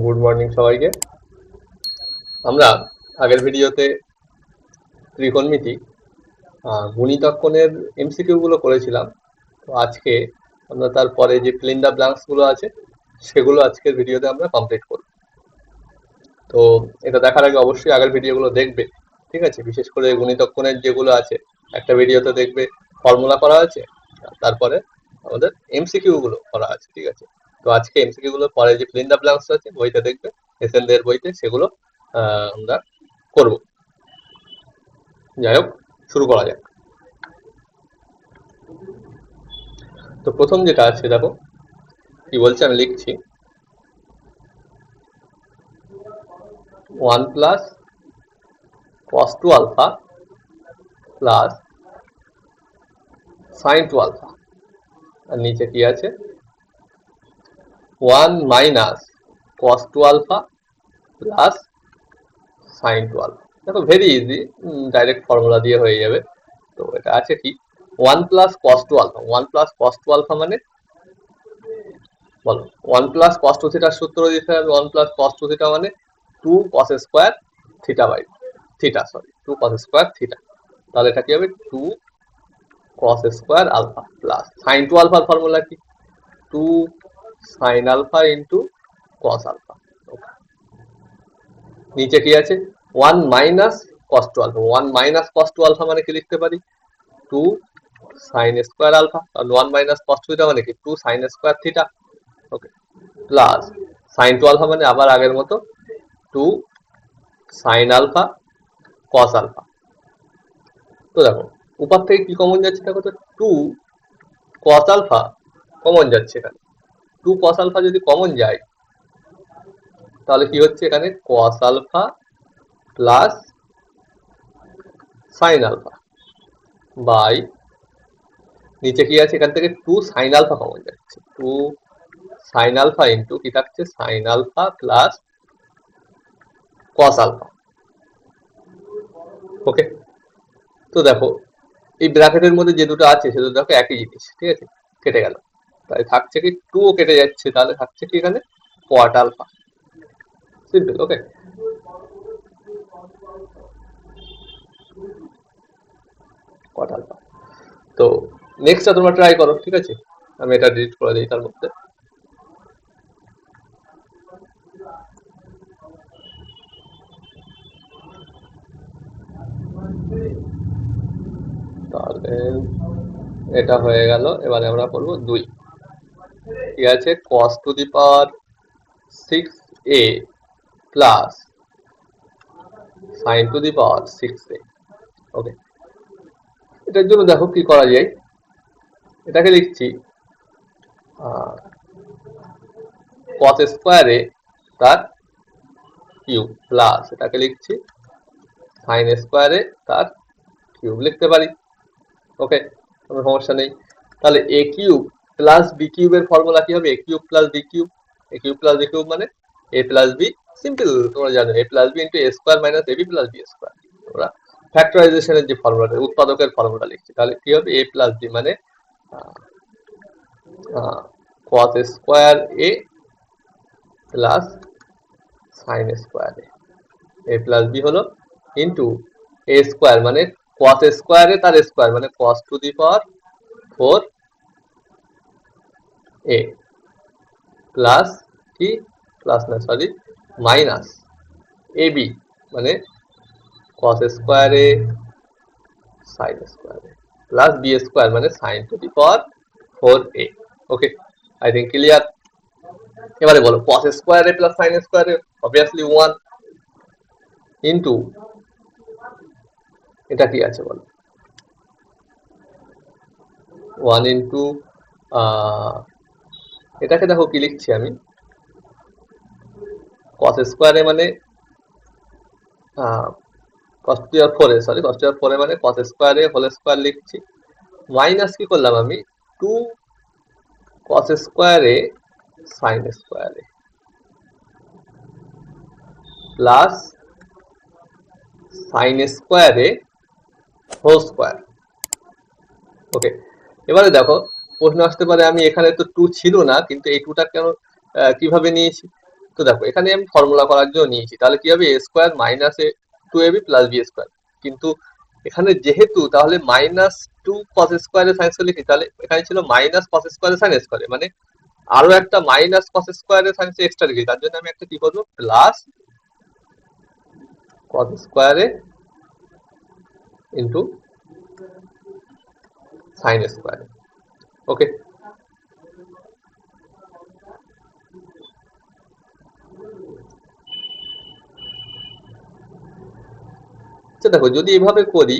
Good morning সবাইকে। আমরা আগের ভিডিওতে ত্রিকোণমিতি গুণিতক কোণের এমসিকিউ গুলো করেছিলাম। তো আজকে আমরা তারপরে যে ফিল ইন দ্য ব্ল্যাঙ্কস গুলো আছে সেগুলো আজকের ভিডিওতে আমরা কমপ্লিট করব। তো এটা দেখার আগে অবশ্যই আগের ভিডিওগুলো দেখবে, ঠিক আছে? বিশেষ করে গুণিতক কোণের যেগুলো আছে একটা ভিডিওতে দেখবে ফর্মুলা করা আছে, তারপরে আমাদের এমসিকিউ গুলো করা আছে, ঠিক আছে? তো আজকে এমসিকিউ গুলো পরে যে ফিল ইন দ্য ব্ল্যাঙ্কস আছে বইতে দেখবে, এসএন দের বইতে, সেগুলো আমরা করব। যাই হোক, শুরু করা যাক। তো প্রথম যেটা আছে দেখো কি বলছে, আমি লিখছি 1 plus cos 2 alpha plus sin 2 alpha, আর নিচে কি আছে 1 minus cos 2 alpha plus sin 2 alpha. দেখো ভেরি ইজি, ডাইরেক্ট ফর্মুলা দিয়ে হয়ে যাবে। তো এটা আছে কি 1 plus cos 2 alpha, 1 plus cos 2 alpha মানে বলো 1 প্লাস cos 2 থিটার সূত্র দিতে হবে। 1 প্লাস cos 2 থিটা মানে 2 cos square theta by theta, sorry 2 cos square theta. তাহলে এটা কি হবে 2 cos square alpha plus sin 2 আলফার ফর্মুলা কি 2 sin alpha into cos alpha. নিচে কি আছে 1 minus cos 2 alpha, 1 minus cos 2 alpha মানে কি লিখতে পারি 2 sin স্কয়ার আলফা, আর 1 মাইনাস cos 2 থিটা মানে কি 2 sin square theta. Okay, plus sin 2 alpha মানে আবার আগের মতো 2 sin আলফা cos আলফা। তো দেখো উপর থেকে কি কমন যাচ্ছে, দেখো তো 2 cos আলফা কমন যাচ্ছে এখানে। 2 cos আলফা যদি কমন যায় তাহলে কি হচ্ছে এখানে cos alpha plus sin alpha by নিচে কি আছে এখান থেকে 2 sin আলফা কমন যাচ্ছে, 2 sin আলফা ইনটু কি থাকছে sin আলফা প্লাস cos আলফা। ওকে, তো দেখো এই ব্র্যাকেটের মধ্যে যে দুটো আছে সে দুটো দেখো একই জিনিস, ঠিক আছে? কেটে গেল, তাই থাকছে কি 2 ও কেটে যাচ্ছে, তাহলে থাকছে কি এখানে cot আলফা। সিম্পল। ওকে, cot আলফা। তো নেক্সটটা তোমরা ট্রাই করো, ঠিক আছে? আমি এটা ডিলিট করে দিই তার মধ্যে। তাহলে এটা হয়ে গেল। এবারে আমরা করবো 2, ঠিক আছে? cos to the power 6a plus sin to the power 6a। ওকে, এটার জন্য দেখো কি করা যায়, এটাকে লিখছি cos স্কয়ারে তার কিউব প্লাস এটাকে লিখছি sin স্কয়ারে তার কিউব লিখতে পারি। ওকে, কোনো সমস্যা নেই। তাহলে a কিউব প্লাস b কিউবের ফর্মুলা কি হবে, a cube plus b cube, a cube plus b cube মানে a প্লাস b, সিম্পল তোমরা জানো a plus b into a square minus ab plus b square. তোমরা ফ্যাক্টরাইজেশনের যে ফর্মুলাটা, উৎপাদকের ফর্মুলা লিখছি, তাহলে কি হবে a প্লাস b মানে cos square a plus sin square a plus b হলো ইন্টু a স্কয়ার মানে cos স্কয়ারে তার স্কয়ার মানে cos to the power 4a plus কি প্লাস না সরি মাইনাস ab মানে cos স্কয়ারে sin স্কয়ারে প্লাস b স্কয়ার মানে sin to the power 4a। Okay, I think clear. এবারে বলো cos স্কয়ারে প্লাস sin স্কয়ারে অবভিয়াসলি 1 ইন্টু এটা কি আছে বলো 1 ইন্টু এটাকে দেখো কি লিখছি আমি cos স্কয়ারে মানে cos টু আর 4a, সরি cos টু আর 4a মানে cos স্কয়ারে হোল স্কয়ার লিখছি, মাইনাস কি করলাম আমি 2 cos স্কয়ারে sin স্কয়ারে প্লাস sin স্কয়ারে হোল স্কয়ার। ওকে, এবারে দেখো প্রশ্ন আসতে পারে আমি এখানে তো 2 ছিল না, কিন্তু এই 2টা কেন কিভাবে নিয়েছি, তো দেখো এখানে আমি ফর্মুলা করার জন্য নিয়েছি, তাহলে কি হবে, a square minus a two ab plus B square. কিন্তু এখানে যেহেতু তাহলে মাইনাস টু কস স্কোয়ারে সাইন স্কোয়ার লিখি, তাহলে এখানে ছিল মাইনাস কস স্কোয়ারে সাইন স্কোয়ারে, মানে আরো একটা মাইনাস কস স্কোয়ারে সাইন এক্সট্রা লিখি, তার জন্য আমি একটা কি করবো, প্লাস কস স্কোয়ারে ইন্টু সাইন স্কোয়ারে। ওকে, আচ্ছা দেখো যদি এভাবে করি,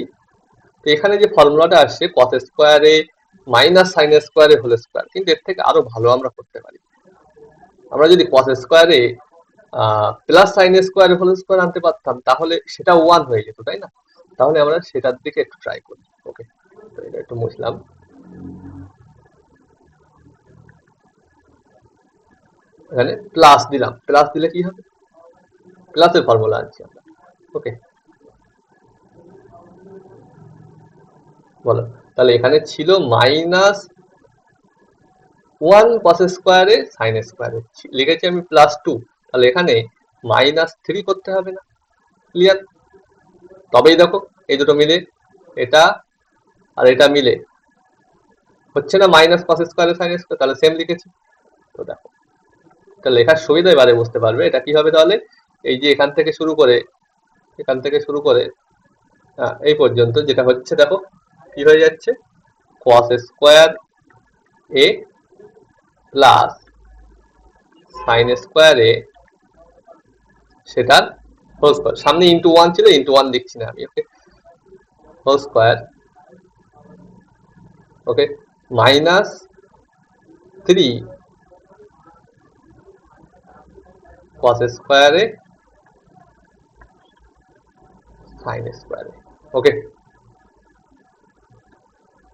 তো এখানে যে ফর্মুলাটা আসছে কস স্কোয়ারে মাইনাস সাইন স্কোয়ারে হোল স্কোয়ার, কিন্তু এর থেকে আরো ভালো আমরা করতে পারি। আমরা যদি কস স্কোয়ারে প্লাস সাইন স্কোয়ারে হোল স্কোয়ার আনতে পারতাম, তাহলে সেটা ওয়ান হয়ে যেত, তাই না? তাহলে আমরা সেটার দিকে একটু ট্রাই করি। ওকে, তো এটা একটু মুছলাম, এখানে প্লাস দিলাম, প্লাস দিলে কি হবে, প্লাসের ফর্মুলা আনছি আমরা। ওকে, বলো, তাহলে এখানে ছিল মাইনাস ওয়ান কস স্কোয়ারে সাইন স্কোয়ারে, লিখেছি আমি প্লাস টু, তাহলে এখানে মাইনাস থ্রি করতে হবে না? ক্লিয়ার? তবেই দেখো এই দুটো মিলে, এটা আর এটা মিলে হচ্ছে না মাইনাস কস স্কোয়ারে সাইন স্কোয়ার, তাহলে সেম লিখেছি। তো দেখো এটা লেখার সুবিধা এবারে বুঝতে পারবে, এটা কি হবে তাহলে, এই যে এখান থেকে শুরু করে, এখান থেকে শুরু করে এই পর্যন্ত যেটা হচ্ছে, দেখো কি হয়ে যাচ্ছে, কস স্কোয়ার এ প্লাস সাইন স্কোয়ার এ, সেটার হোল স্কোয়ার, সামনে ইন্টু ওয়ান ছিল, ইন্টু ওয়ান লিখছি না আমি। ওকে, হোল স্কোয়ার, ওকে, মাইনাস থ্রি কস স্কোয়ারে সাইন স্কোয়ারে। ওকে,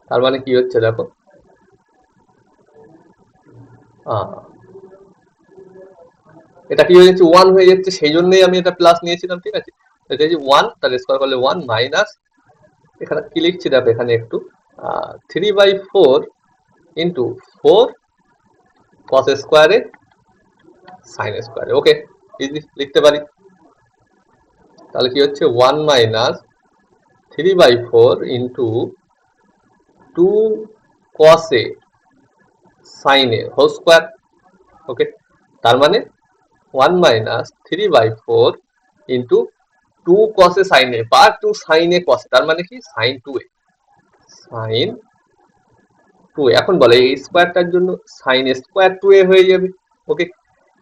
তার মানে কি হচ্ছে দেখো, এটা কি হয়ে যাচ্ছে, ওয়ান হয়ে যাচ্ছে, সেই জন্যই আমি এটা প্লাস নিয়েছিলাম, ঠিক আছে? এটা যে ওয়ান, তার স্কোয়ার করলে ওয়ান, মাইনাস এখানে কি লিখছি দেখো, এখানে একটু three by four into four cos স্কোয়ারে সাইন স্কোয়ারে। ওকে, ইজি লিখতে পারি, তাহলে কি হচ্ছে, one minus three by four into two cos a sine a whole square. Okay, তার মানে one minus three by four into two cos a sine a বা টু সাইন এ কস, তার মানে কি sine two a, sine two a. এখন বলে এই স্কোয়ারটার জন্য সাইন স্কোয়ার টু এ হয়ে যাবে। ওকে,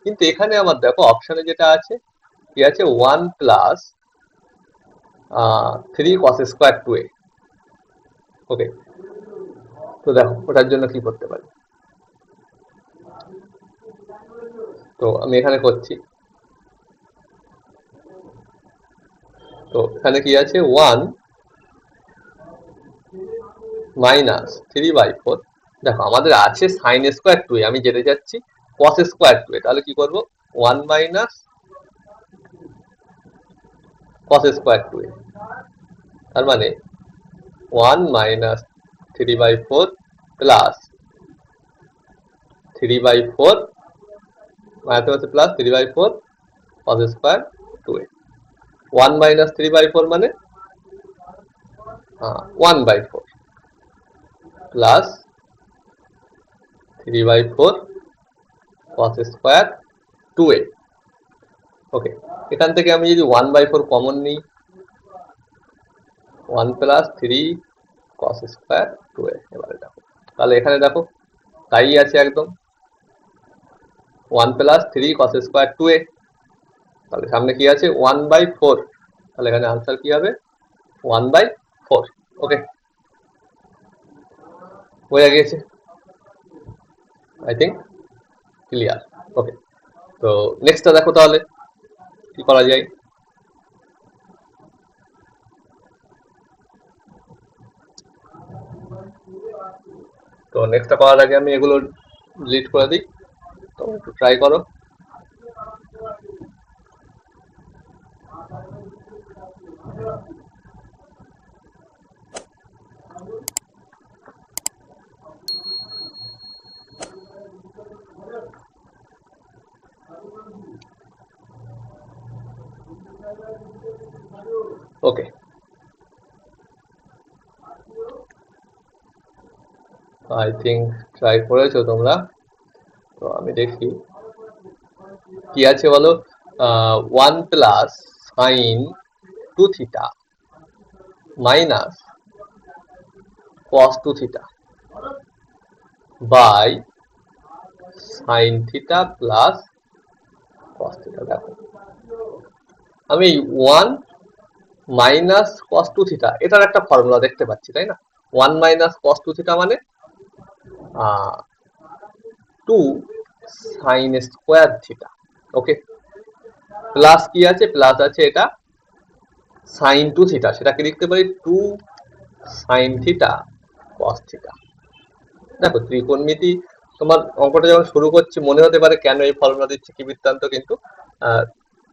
কিন্তু এখানে আমার দেখো অপশনে যেটা আছে, কি আছে, one plus three cos square two a. Okay, তো দেখো ওটার জন্য কি করতে পারি, তো আমি এখানে করছি। তো এখানে কি আছে, one minus three by four, দেখো আমাদের আছে সাইন স্কোয়ার টু এ, আমি যেতে যাচ্ছি কস স্কোয়ার টু এ, তাহলে কি করবো, one minus cos square two a, তার মানে one minus three by four plus three by four, minus হচ্ছে plus three by four cos square two a, one minus three by four মানে one by four plus three by four cos square two a. Okay, এখান থেকে আমি যদি one by four common নিই, one plus three cos square two a, এবারে দেখো, তাহলে এখানে দেখো তাই আছে একদম, one plus three cos square two a, তাহলে সামনে কি আছে, ওয়ান বাই ফোর, তাহলে এখানে আনসার কি হবে, ওয়ান বাই ফোর। ওকে, হয়ে গেছে, আই থিঙ্ক ক্লিয়ার। ওকে, তো নেক্সটটা দেখো তাহলে কি করা যায়। তো নেক্সটটা করার আগে আমি এগুলো ডিলিট করে দিই, তো একটু ট্রাই করো। ওকে, আই থিঙ্ক ট্রাই করেছো তোমরা। তো আমি দেখি কি আছে বলো। 1 + sin 2θ minus cos 2θ by sin θ plus cos θ। দেখো আমি 1 - cos 2θ এটার একটা ফর্মুলা দেখতে পাচ্ছি, তাই না? 1 - cos 2θ মানে 2 sin² θ। ওকে, প্লাস কি আছে? প্লাস আছে এটা sin 2θ, সেটাকে লিখতে পারি 2 sin θ cos θ। দেখো ত্রিকোণমিতি তোমার অঙ্কটা যখন শুরু করছি মনে হতে পারে কেন এই ফর্মুলা দিচ্ছে, কি বৃত্তান্ত, কিন্তু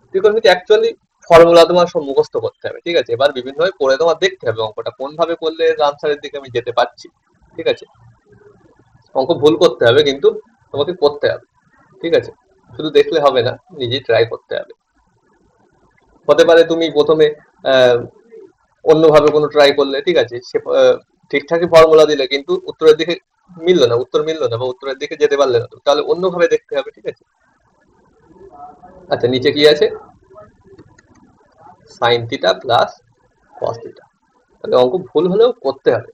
ত্রিকোণমিতি অ্যাকচুয়ালি ফর্মুলা তোমার সব মুখস্থ করতে হবে, ঠিক আছে? এবার বিভিন্ন ভাবে করে তোমার দেখতে হবে অঙ্কটা কোন ভাবে করলে আনসারের দিকে আমি যেতে পারছি, ঠিক আছে? অঙ্ক ভুল করতে হবে কিন্তু তোমাকে করতে হবে, ঠিক আছে? শুধু দেখলে হবে না, নিজেই ট্রাই করতে হবে। হতে পারে তুমি প্রথমে অন্যভাবে কোনো ট্রাই করলে, ঠিক আছে, সে ঠিকঠাকই ফর্মুলা দিলে কিন্তু উত্তরের দিকে মিললো না, উত্তর মিললো না বা উত্তরের দিকে যেতে পারলে না, তাহলে অন্যভাবে দেখতে হবে, ঠিক আছে? আচ্ছা, নিচে কি আছে? sin θ plus cos θ। তাহলে অঙ্ক ভুল হলেও করতে হবে।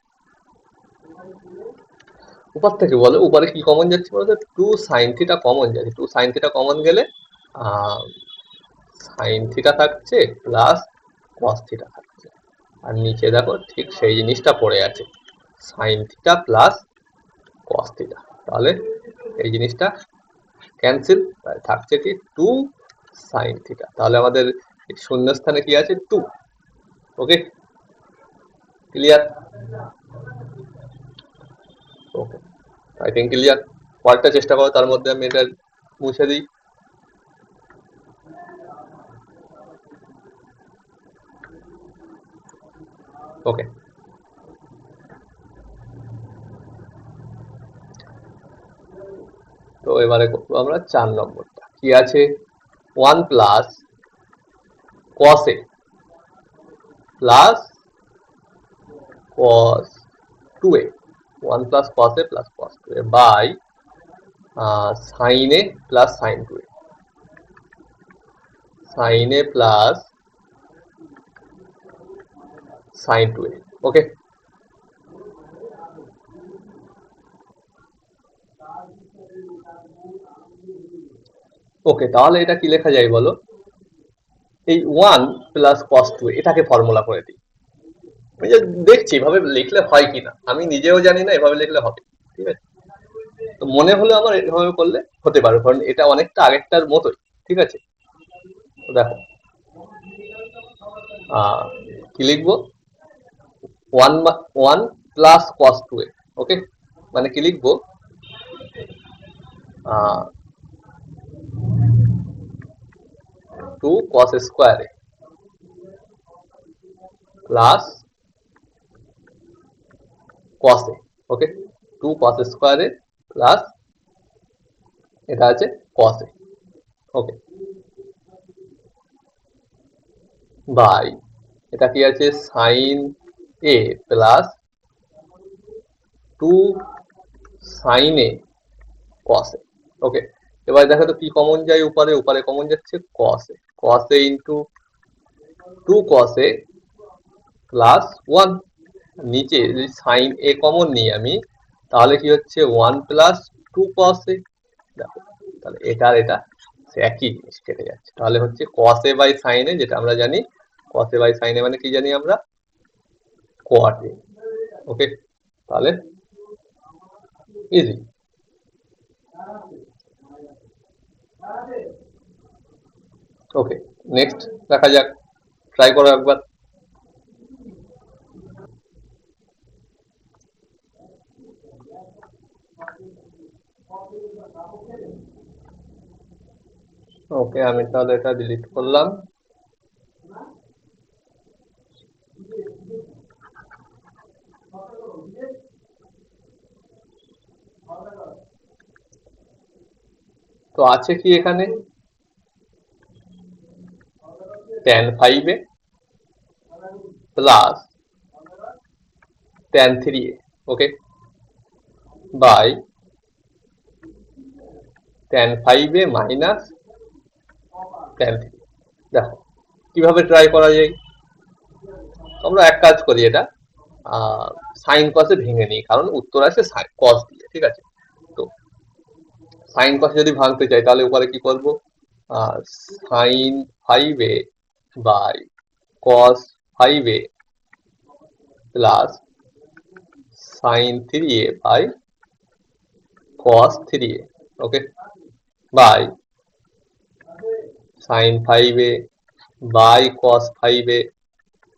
উপর থেকে বলো, উপরে কি কমন যাচ্ছে বলতো? 2 sin θ কমন যাচ্ছে। 2 sin θ কমন গেলে sin θ থাকছে প্লাস cos θ থাকছে, আর নিচে দেখো ঠিক সেই জিনিসটা পড়ে আছে, sin θ প্লাস cos θ। তাহলে এই জিনিসটা ক্যান্সেল, থাকছে কি 2 sin θ। তাহলে আমাদের শূন্যস্থানে কি আছে? 2। Okay, clear? Okay, I think clear. পরেরটা চেষ্টা করো, তার মধ্যে আমি এটা মুছে দিই। ওকে, তো এবারে করবো আমরা 4 নম্বরটা। কি আছে? 1 + cos a plus cos 2a, 1 + cos a plus cos 2a by sin a plus sin 2a, sin a plus sin 2a। Okay, okay, তাহলে এটা কি লেখা যায় বলো? এই 1 + cos 2a এটাকে ফর্মুলা করে দিই। আমি যে দেখছি এভাবে লিখলে হয় কিনা, আমি নিজেও জানি না এভাবে লিখলে হবে, ঠিক আছে? তো মনে হলে আমার এভাবে করলে হতে পারে, কারণ এটা অনেকটা আগেরটার মতোই, ঠিক আছে? তো দেখো কি লিখবো? 1 + cos 2a। ওকে, মানে কি লিখবো? 2 cos square plus cos a। Okay, 2 cos square plus এটা আছে cos a। ওকে, বাই এটা কি আছে? sin a plus 2 sin a cos a। ওকে, এবার দেখো তো কি কমন যায় উপরে? উপরে কমন যাচ্ছে cos a, cos a into 2 cos a plus 1। নিচে যদি sin a কমন নিই আমি, তাহলে কি হচ্ছে? 1 প্লাস 2 cos a। দেখো তাহলে এটা আর এটা একই জিনিস, কেটে যাচ্ছে। তাহলে হচ্ছে cos a by sin a, যেটা আমরা জানি cos a by sin a মানে কি জানি আমরা? cot a। ওকে, তাহলে ইজি। ওকে, নেক্সট দেখা যাক, ট্রাই করো একবার। ওকে, আমি তাহলে এটা ডিলিট করলাম। তো আছে কি এখানে? tan 5a plus tan 3a, okay, by tan 5a minus tan 3। দেখো কিভাবে ট্রাই করা যায়। আমরা এক কাজ করি, এটা সাইন কসে ভেঙে নিই, কারণ উত্তর আছে কস দিয়ে, ঠিক আছে। তো সাইন কস যদি ভাঙতে চাই তাহলে উপরে কি করব, sine 5a by cos 5a plus sine 3a by cos 3a, okay, by sine 5a by cos 5a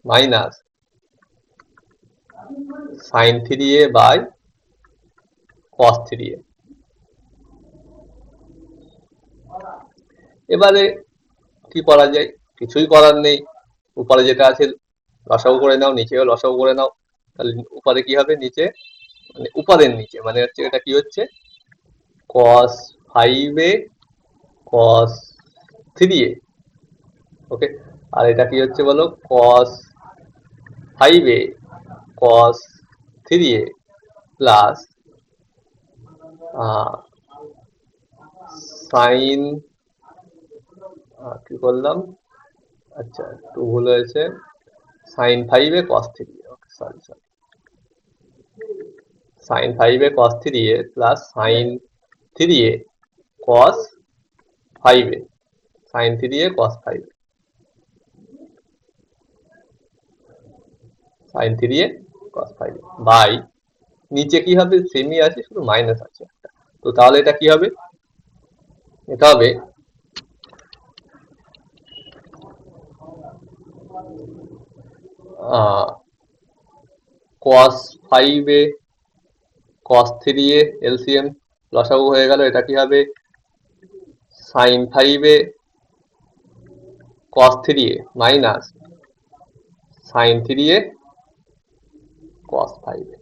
minus sine 3a by cos 3a। এবারে কি করা যায়, কিছুই করার নেই, উপরে যেটা আছে লসাগু করে নাও, নিচেও লসাগু করে নাও। তাহলে উপরে কি হবে, নিচে মানে উপরের নিচে মানে হচ্ছে এটা কি হচ্ছে cos 5a cos 3a, ওকে, আর এটা কি হচ্ছে বলো, cos 5a cos 3a plus sign, কি করলাম, আচ্ছা একটু ভুল হয়েছে, sine 5a cos 3a, okay sorry sine 5a cos 3a plus sine 3a cos 5a, sine 3a cos 5a, sine 3a cos 5a by নিচে কি হবে, সেমই আছে শুধু মাইনাস আছে একটা। তো তাহলে এটা কি হবে, এটা হবে cos 5a cos 3a LCM লসাগু হয়ে গেল, এটা কি হবে sine 5a cos 3a minus sine 3a cos 5a,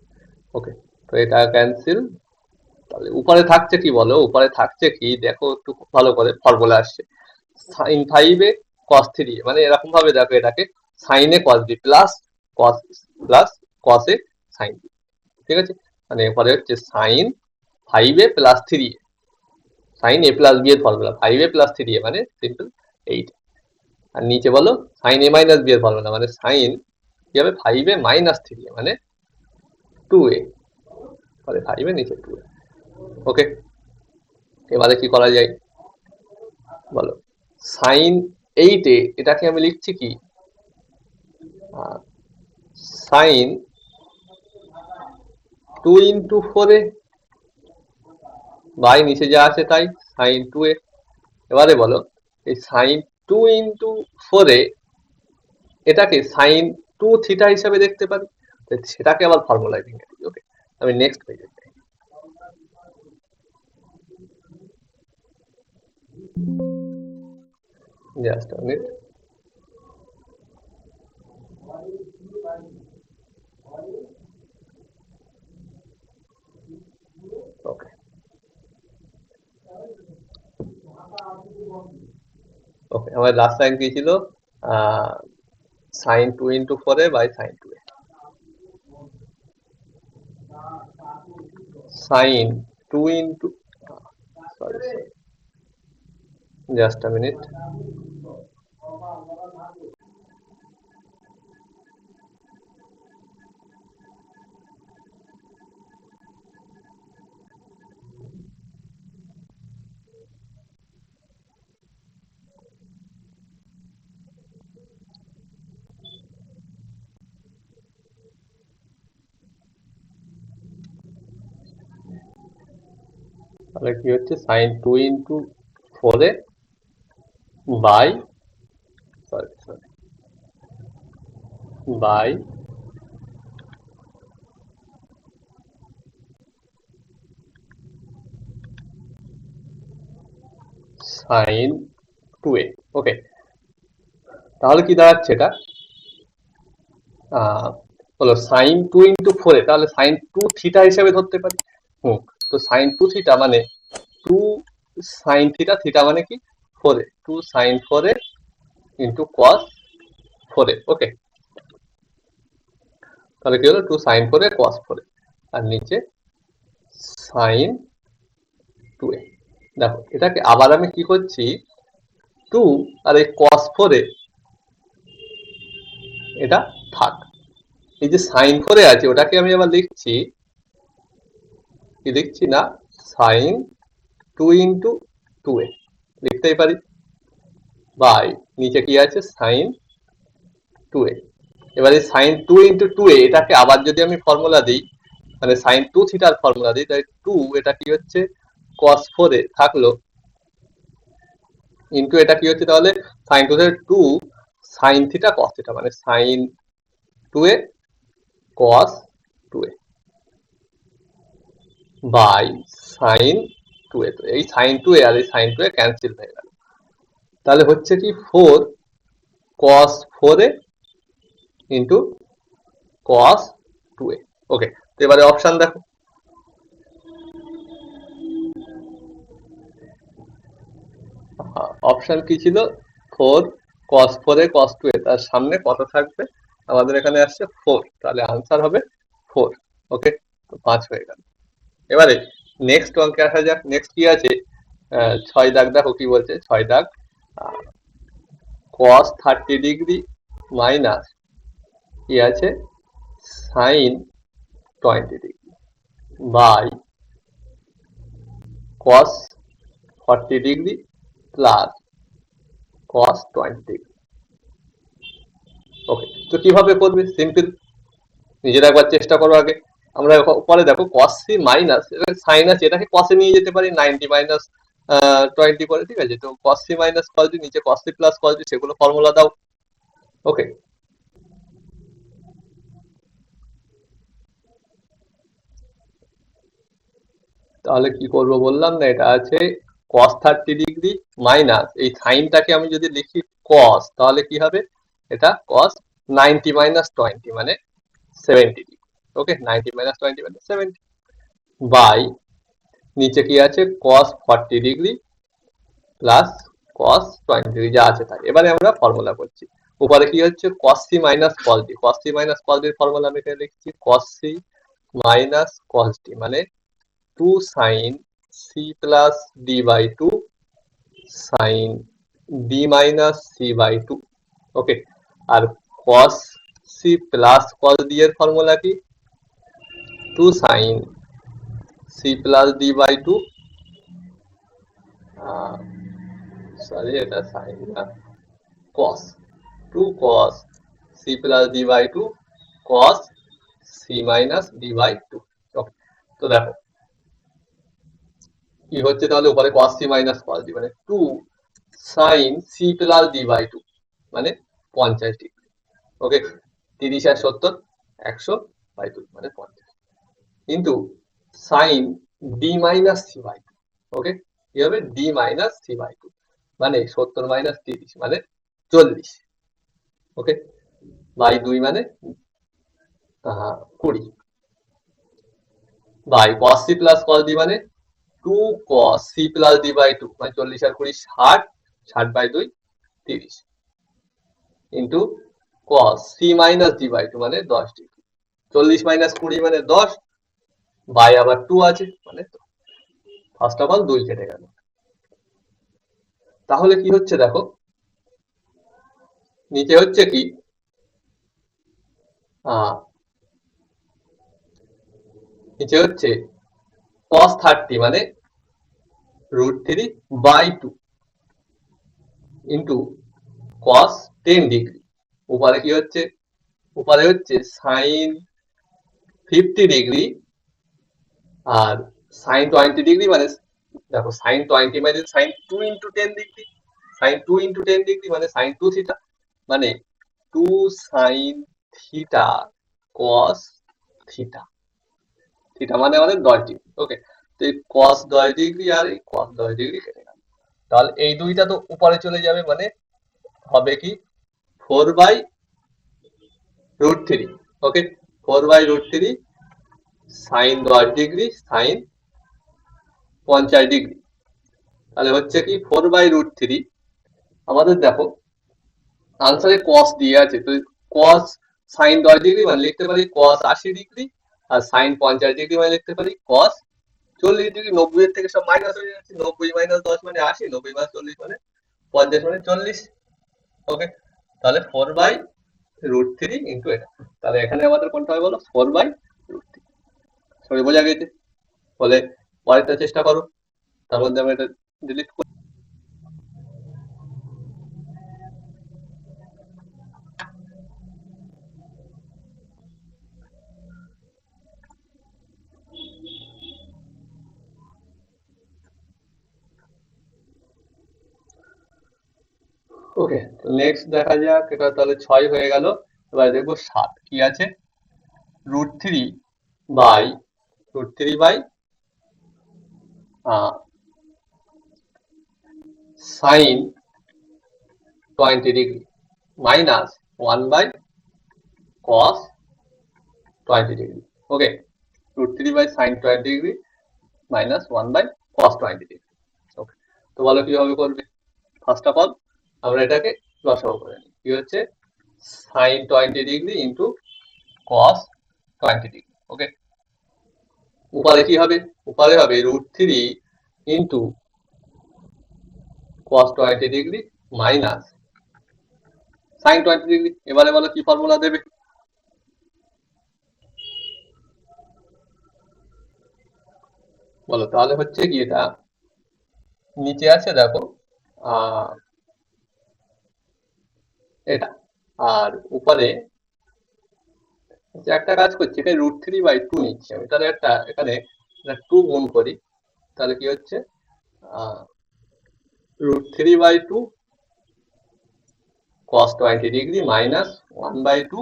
okay. তো এটা ক্যান্সেল। তাহলে উপরে থাকছে কি বলো, উপরে থাকছে কি দেখো একটু ভালো করে, ফর্মুলা আসছে সাইন 5a cos 3a, মানে এরকম ভাবে দেখো এটাকে sine A cos b plus cos A sine b, ঠিক আছে। মানে এরপরে হচ্ছে সাইন 5a প্লাস 3a, সাইন a প্লাস b এর ফর্মুলা 5a প্লাস 3a মানে সিম্পল 8। আর নিচে বলো সাইন a মাইনাস b এর ফর্মুলা মানে সাইন কি হবে 5a মাইনাস 3a মানে 2a, তাহলে 5a নিচে 2a, ওকে। এবারে কি করা যায় বলো, সাইন 8a এটাকে আমি লিখছি কি সাইন 2 ইন্টু 4a বাই নিচে যা আছে তাই সাইন 2a। এবারে বলো এই সাইন 2 ইন্টু 4a এটাকে সাইন 2 থিটা হিসাবে দেখতে পারি, সেটাকে আবার ফর্মুলায় ভেঙে দিই, ওকে। আমি নেক্সট পেজে যাই, জাস্ট আ মিনিট, ওকে ওকে। আমার লাস্ট লাইন কি ছিল, sine 2 into 4a by sine 2a, sine 2 into sorry just a minute, তাহলে কি হচ্ছে sine 2 into 4a by sorry by sine 2a, okay. তাহলে কি দাঁড়াচ্ছে এটা, হলো সাইন 2 ইন্টু 4a, তাহলে সাইন 2 থিটা হিসেবে ধরতে পারি। তো সাইন 2 থিটা মানে 2 সাইন থিটা, থিটা মানে কি 4a, 2 sign 4a into cos 4a, ওকে। তাহলে কি হলো 2 sin 4a cos 4a আর নিচে sin 2a। দেখো এটাকে আবার আমি কি করছি, 2 আর এই cos 4a এটা থাক, এই যে sin 4a আছে ওটাকে আমি আবার লিখছি, কি লিখছি না, sin 2 into 2a লিখতেই পারি, বাই নিচে কি আছে sin 2a। এবারে sin 2 into 2a এটাকে আবার যদি আমি ফর্মুলা দিই, মানে sin 2 থিটার ফর্মুলা দিই, তাই 2 এটা কি হচ্ছে cos 4a থাকলো, ইনটু এটা কি হচ্ছে তাহলে sin 2 থেকে 2 sin থিটা cos থিটা, মানে sin 2a cos 2a by sin 2a। তো এই sin 2a আর এই sin 2a ক্যান্সেল হয়ে গেল, তাহলে হচ্ছে কি 4 cos 4a into cos 2a। ওকে, তো এবারে অপশন দেখো, অপশন কি ছিল, 4 cos 4a cos 2a, তার সামনে কত থাকবে, আমাদের এখানে আসছে 4, তাহলে আনসার হবে 4। ওকে, তো 5 হয়ে গেল। এবারে নেক্সট অঙ্কে আসা যাক। নেক্সট কি আছে, 6 দাগ দেখো কি বলছে, 6 দাগ cos 30 ডিগ্রি মাইনাস কি আছে sin 20 degree by cos 40 degree plus cos 20 degree. Okay, তো কিভাবে করবে, সিম্পল, নিজেরা একবার চেষ্টা করো আগে। আমরা পরে দেখো cos c মাইনাস সাইন আছে, এটাকে cos এ নিয়ে যেতে পারি 90 মাইনাস 20 করে, ঠিক আছে। তো cos c minus cos d, নিচে cos c plus cos d, সেগুলো ফর্মুলা দাও। ওকে, তাহলে কি করব বললাম না, এটা আছে cos 30 ডিগ্রি মাইনাস এই সাইনটাকে আমি যদি লিখি cos, তাহলে কি হবে, এটা cos 90 মাইনাস 20 মানে 70 ডিগ্রি। ওকে, 90 মাইনাস 20 মানে 70 বাই নিচে কি আছে cos 40 degree plus cos 20 degree যা আছে তাই। এবারে আমরা ফর্মুলা করছি, উপরে কি হচ্ছে cos c minus cos d, cos c minus cos d এর ফর্মুলা আমি এখানে লিখছি cos c minus cos d মানে 2 sin c plus d by 2 sin d minus c by 2। Okay, আর cos c plus cos d এর formula কি, 2 sin c plus d by 2, sorry এটা sin না, cos 2 cos c plus d by 2 cos c minus d by 2। ওকে, তো দেখো কি হচ্ছে তাহলে, উপরে cos c minus cos d মানে 2 sin c plus d by 2 মানে 50 ডিগ্রি। ওকে, 30 আর 70 100 বাই 2 মানে 50, কিন্তু sin d minus c by 2। ওকে, কি হবে d minus c by 2 মানে 70 মাইনাস 30 মানে 40। ওকে, বাই 2 মানে 20 by cos c plus cos d মানে 2 cos c plus d by 2 মানে 40 আর 20 60, 60 by 2 30 into cos c minus d by 2 মানে 10 ডিগ্রি, 40 মাইনাস 20 মানে 10 বাই আবার 2 আছে মানে ফার্স্ট অফ অল 2 কেটে গেল। তাহলে কি হচ্ছে দেখো, নিচে হচ্ছে কি নিচে হচ্ছে cos 30 মানে √3 বাই 2 ইন্টু cos 10 ডিগ্রি, উপরে কি হচ্ছে, উপরে হচ্ছে sin 50 ডিগ্রি আর sin 20 ডিগ্রি মানে দেখো sin 20 মানে sin 2 into 10 degree, sin 2 into 10 degree মানে sin 2 থিটা মানে 2 sin থিটা cos থিটা, থিটা মানে আমাদের 10 ডিগ্রি। ওকে, তো এই cos 10 ডিগ্রি আর এই cos 10 ডিগ্রি কেটে গেল, তাহলে এই দুইটা তো উপরে চলে যাবে, মানে হবে কি 4 by √3। Okay, 4 by √3 sin 10 degree sin 50 degree, তাহলে হচ্ছে কি 4 বাই √3। আমাদের দেখো আনসারে cos দিয়ে আছে, তো cos সাইন 10 ডিগ্রি মানে লিখতে পারি কস 80 ডিগ্রি, আর সাইন 50 ডিগ্রি মানে লিখতে পারি কস 40 ডিগ্রি। 90 এর থেকে সব মাইনাস হয়ে যাচ্ছে, 90 - 10 মানে 80, 90 - 40 মানে 50 মানে 40। ওকে, তাহলে 4/√3 ইন্টু এটা। তাহলে এখানে আমাদের কোনটা হয় বলো, 4/√3। সরি, বোঝা গেছে? বলে পরেরটা চেষ্টা করো, তার মধ্যে আমি এটা ডিলিট করি। ওকে, নেক্সট দেখা যাক, এটা তাহলে 6 হয়ে গেল। এবার দেখবো 7 কি আছে, √3 by √3 by sine 20 degree minus 1/cos 20 degree. Okay, √3 by sine 20 degree minus 1/cos 20 degree. Okay, তো বলো কিভাবে করবে। ফার্স্ট অফ অল আমরা এটাকে লসাগু করে নিই। কি হচ্ছে, sine 20 degree into cos 20 degree. Okay, উপরে কি হবে, উপরে হবে √3 into cos 20 degree minus sine 20 degree. এবারে বলো কি ফর্মুলা দেবে। বলো, তাহলে হচ্ছে কি, এটা নিচে আছে দেখো এটা, আর উপরে একটা কাজ করছি, এটা √3/2 নিচ্ছি আমি, তাহলে একটা এখানে 2 গুণ করি, তাহলে কি হচ্ছে √3/2 cos 20 degree minus 1/2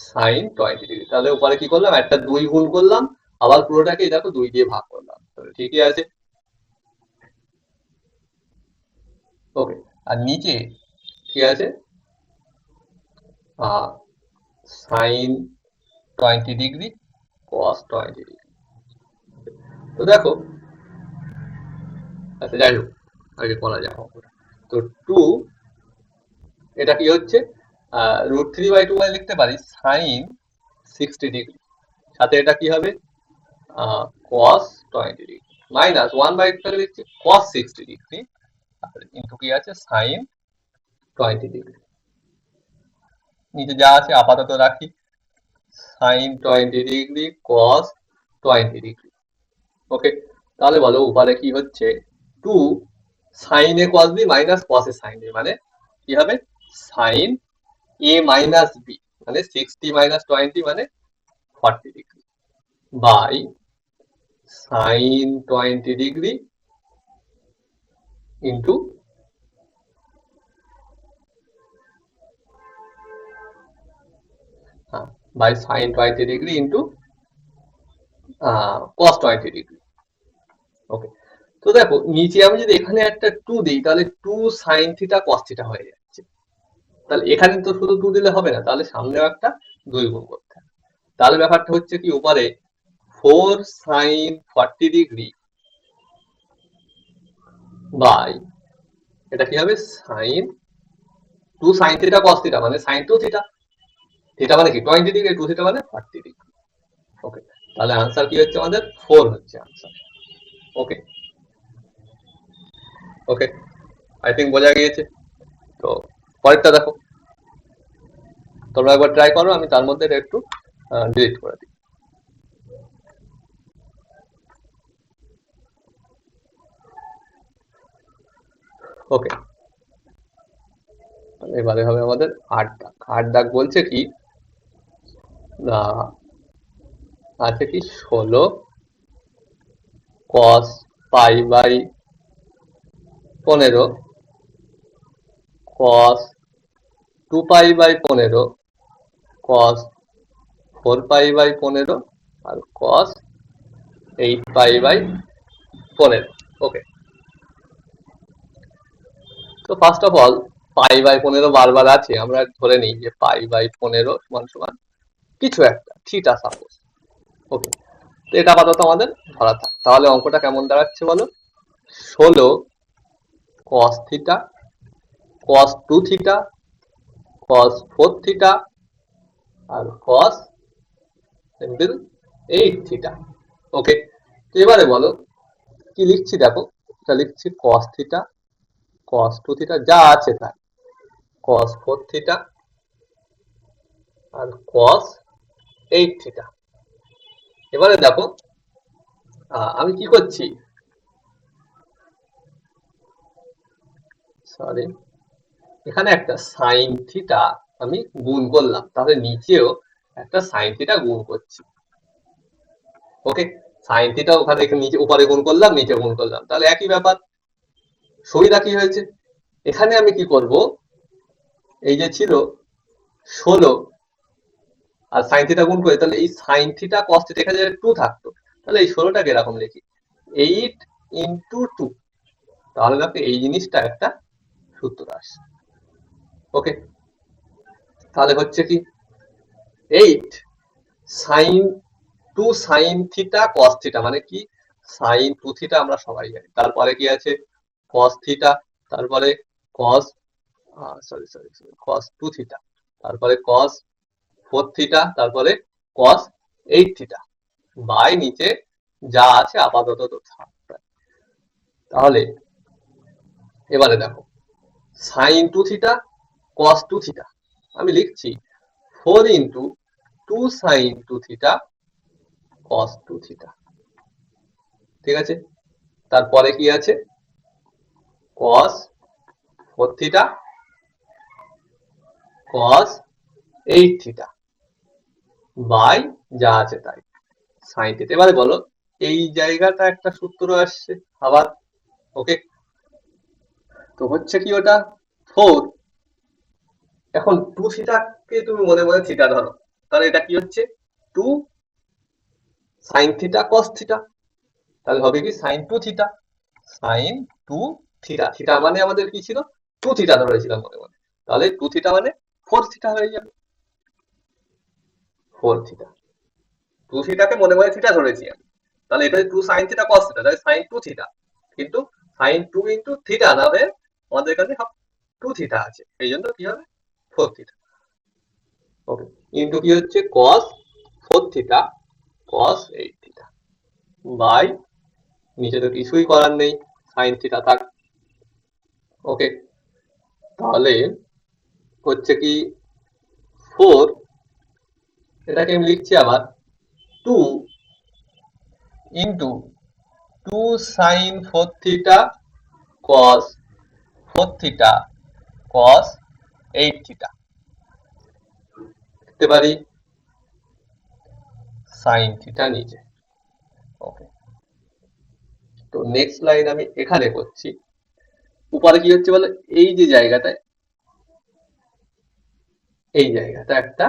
sine 20 degree. তাহলে উপরে কি করলাম, একটা 2 গুণ করলাম, আবার পুরোটাকে দেখো 2 দিয়ে ভাগ করলাম, তাহলে ঠিকই আছে। ওকে, আর নিচে কি আছে, সাইন 20 ডিগ্রি cos 20 ডিগ্রি। তো দেখো, আচ্ছা যাই হোক, আগে করা যাক অঙ্কটা। তো 2, এটা কি হচ্ছে, √3/2 মানে লিখতে পারি সাইন 60 ডিগ্রি, সাথে এটা কি হবে cos 20 ডিগ্রি মাইনাস 1/2 লিখছি cos 60 ডিগ্রি, আর ইন্টু কি আছে সাইন 20 ডিগ্রি। নিচে যা আছে আপাতত রাখি, sign 20 degree cos 20 degree. Okay, তাহলে বলো উপরে কি হচ্ছে, 2 sine A cos b minus cos A sine b, মানে কি হবে সাইন a মাইনাস b, মানে 60 মাইনাস 20 মানে 40 degree, by sine 20 degree into by sine 20 degree into cos 20 degree. Okay, তো দেখো নিচে আমি যদি এখানে একটা 2 দিই, তাহলে 2 সাইন থিটা cos থিটা হয়ে যাচ্ছে। তাহলে এখানে তো শুধু 2 দিলে হবে না, তাহলে সামনেও একটা 2 গুণ করতে হবে। তাহলে ব্যাপারটা হচ্ছে কি, উপরে 4 সাইন 40 ডিগ্রি বাই এটা কি হবে sine 2 sine theta cos theta মানে সাইন 2 থিটা, থিটা মানে কি 20 ডিগ্রি, 2 থিটা মানে 40 ডিগ্রি। ওকে, তাহলে আনসার কি হচ্ছে আমাদের 4 হচ্ছে answer. Okay, okay, I think বোঝা গিয়েছে। তো পরেরটা দেখো, তোমরা একবার ট্রাই করো, আমি তার মধ্যে এটা একটু ডিলিট করে দিই। ওকে, এবারে হবে আমাদের 8 দাগ। 8 দাগ বলছে কি, আছে কি 16 cos π/15 cos 2π/15 cos 4π/15 আর cos 8π/15। ওকে, তো ফার্স্ট অফ অল π/15 বারবার আছে, আমরা ধরে নিই যে π/15 সমান সমান কিছু একটা থিটা সাপোজ। ওকে, তো এটা আপাতত আমাদের ধরা থাক। তাহলে অঙ্কটা কেমন দাঁড়াচ্ছে বলো, 16 cos theta cos 2 theta cos 4 theta আর কস অ্যাঙ্গেল 8 থিটা। ওকে, তো এবারে বলো কি লিখছি, দেখো এটা লিখছি কস থিটা, কস 2 থিটা যা আছে তাই, কস 4 থিটা আর কস 8 থিটা। এবারে দেখো আমি কি করছি, সরি, এখানে একটা সাইন থিটা আমি গুণ করলাম, তাহলে নিচেও একটা সাইন থিটা গুণ করছি। ওকে, সাইন থিটা ওখানে নিচে উপরে গুণ করলাম, নিচে গুণ করলাম, তাহলে একই ব্যাপার। সুবিধা কি হয়েছে, এখানে আমি কি করব, এই যে ছিল 16 আর সাইন থিটা গুণ করে, তাহলে এই সাইন থিটা কস থিটা এখানে 2 থাকতো, তাহলে এই 16টাকে এরকম লিখি 8 ইন্টু 2, তাহলে দেখো এই জিনিসটা একটা সূত্র আসে। ওকে, তাহলে হচ্ছে কি 8 sine 2 sine theta cos theta, মানে কি সাইন 2 থিটা আমরা সবাই জানি, তারপরে কি আছে কস থিটা, তারপরে কস সরি সরি কস 2 থিটা, তারপরে কস 4 থিটা, তারপরে কস 8 থিটা, বাই নিচে যা আছে আপাতত তো থাকবে। তাহলে এবারে দেখো সাইন 2 থিটা কস 2 থিটা আমি লিখছি 4 into 2 sine 2 theta cos 2 theta, ঠিক আছে। তারপরে কি আছে cos 4 theta cos 8 theta by যা আছে তাই সাইন থিটা। এবারে বলো এই জায়গাটা একটা সূত্র আসছে আবার। ওকে, তো হচ্ছে কি ওটা 4, এখন 2 থিটাকে তুমি মনে মনে থিটা ধরো, তাহলে এটা কি হচ্ছে 2 সাইন থিটা কস থিটা, তাহলে হবে কি sine 2 theta, sine 2 theta, theta মানে আমাদের কি ছিল 2 থিটা ধরেছিলাম মনে মনে, তাহলে 2 থিটা মানে 4 থিটা হয়ে যাবে, 4 থিটা, 2 থিটাকে মনে মনে থিটা ধরেছি আমি, তাহলে এটা 2 সাইন থিটা কস থিটা, তাহলে সাইন 2 থিটা, কিন্তু সাইন 2 ইন্টু থিটা না হয়ে আমাদের কাছে 2 থিটা আছে, এই জন্য কি হবে 4 থিটা। ওকে, ইন্টু কি হচ্ছে cos 4 theta cos 8 theta by নিচে তো কিছুই করার নেই, সাইন থিটা থাক। ওকে, তাহলে হচ্ছে কি 4, এটাকে আমি লিখছি আবার 2 into 2 sine 4 theta cos 4 theta cos 8 theta, লিখতে পারি সাইন থিটা নিচে। ওকে, তো নেক্সট লাইন আমি এখানে করছি, উপরে কি হচ্ছে বলে এই যে জায়গাটায়, এই জায়গাটা একটা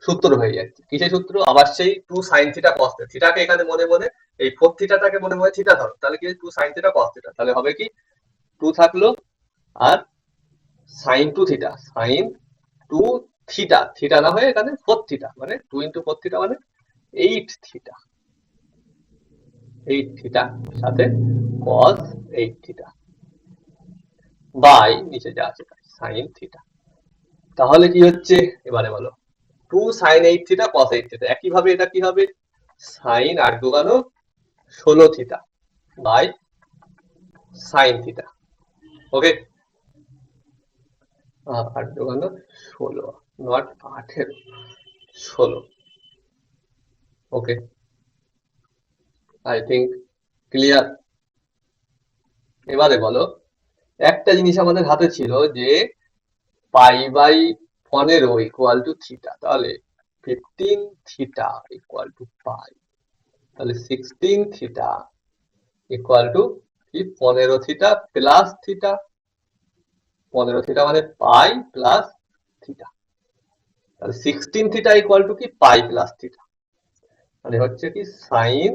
সূত্র হয়ে যাচ্ছে, কিসের সূত্র, আবার সেই 2 সাইন থিটা cos থিটা, থিটাকে এখানে মনে মনে এই 4 থিটাটাকে মনে মনে থিটা ধরো, তাহলে কি 2 সাইন থিটা cos থিটা, তাহলে হবে কি 2 থাকলো আর sine 2 theta, sine 2 theta, theta না হয়ে এখানে 4 থিটা, মানে 2 ইন্টু 4 থিটা মানে 8 থিটা, 8 থিটা সাথে cos 8 থিটা বাই নিচে যা আছে সাইন থিটা। তাহলে কি হচ্ছে এবারে বলো 2 সাইন 8 থিটা cos 8 থিটা, একইভাবে এটা কি হবে সাইন 8 দুগানো 16 theta by sine theta. Okay, 8 দুগানো 16, not 18, 16। Okay, I think clear. এবারে বলো একটা জিনিস আমাদের হাতে ছিল যে pi by 15 equal to theta, তাহলে 15 থিটা ইকুয়াল টু পাই, তাহলে 16 থিটা ইকুয়াল টু কি 15 থিটা প্লাস থিটা, 15 থিটা মানে পাই প্লাস থিটা, তাহলে 16 থিটা ইকুয়াল টু কি পাই প্লাস থিটা, মানে হচ্ছে কি sine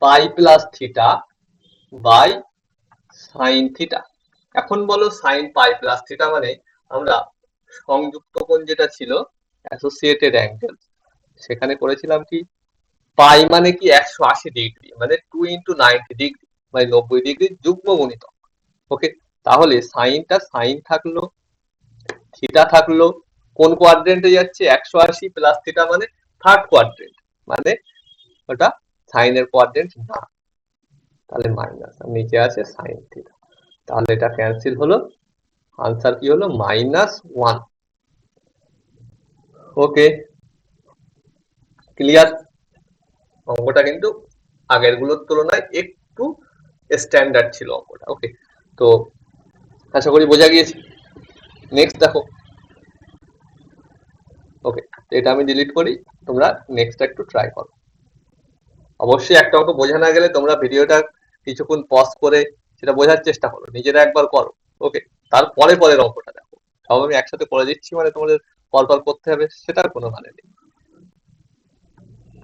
pi plus theta by sine theta. এখন বলো সাইন পাই প্লাস থিটা মানে আমরা সংযুক্ত কোণ যেটা ছিল অ্যাসোসিয়েটেড অ্যাঙ্গেল, সেখানে করেছিলাম কি পাই মানে কি 180 ডিগ্রি, মানে 2 ইন্টু 90 ডিগ্রি, মানে 90 ডিগ্রি যুগ্ম গুণিতক। ওকে, তাহলে সাইনটা সাইন থাকলো, থিটা থাকলো, কোন কোয়াড্রেন্টে যাচ্ছে? 180 প্লাস থিটা মানে থার্ড কোয়াড্রেন্ট, মানে ওটা সাইনের কোয়াড্রেন্ট না, তাহলে মাইনাস, আর নিচে আছে সাইন থিটা, তাহলে এটা ক্যান্সেল হলো, আনসার কি হলো? -1। ওকে, ক্লিয়ার? অঙ্কটা কিন্তু আগের গুলোর তুলনায় একটু স্ট্যান্ডার্ড ছিল অঙ্কটা। ওকে, তো আশা করি বোঝা গিয়েছে। নেক্সট দেখো। ওকে, এটা আমি ডিলিট করি, তোমরা নেক্সট একটু ট্রাই করো। অবশ্যই একটা অঙ্ক বোঝা না গেলে তোমরা ভিডিওটা কিছুক্ষণ পজ করে সেটা বোঝার চেষ্টা করো, নিজেরা একবার করো। ওকে, তারপরে পরের অঙ্কটা দেখো। সব আমি একসাথে করে দিচ্ছি মানে তোমাদের পরপর করতে হবে সেটার কোনো মানে নেই,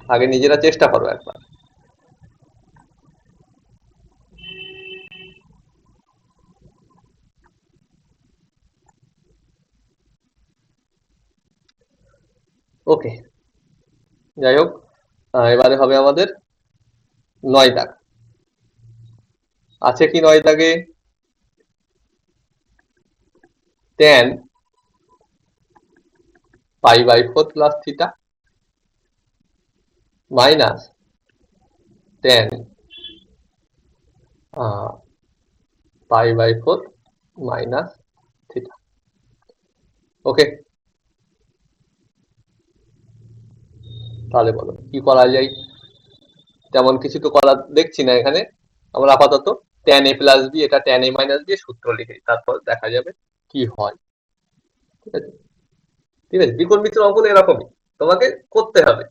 আগে নিজেরা চেষ্টা করো একবার। ওকে, যাই হোক, এবারে হবে আমাদের 9 দাগ। আছে কি 9 দাগে? tan π/4 plus theta minus tan π/4 minus theta. Okay, তাহলে বলো কি করা যায়? তেমন কিছু তো করা দেখছি না এখানে, আমরা আপাতত tan a প্লাস বি, এটা tan a মাইনাস বি সূত্র লিখে দিই, তারপর দেখা যাবে কি হয়। ঠিক আছে, ঠিক আছে, ত্রিকোণমিতির অঙ্কন এরকমই, তোমাকে করতে হবে,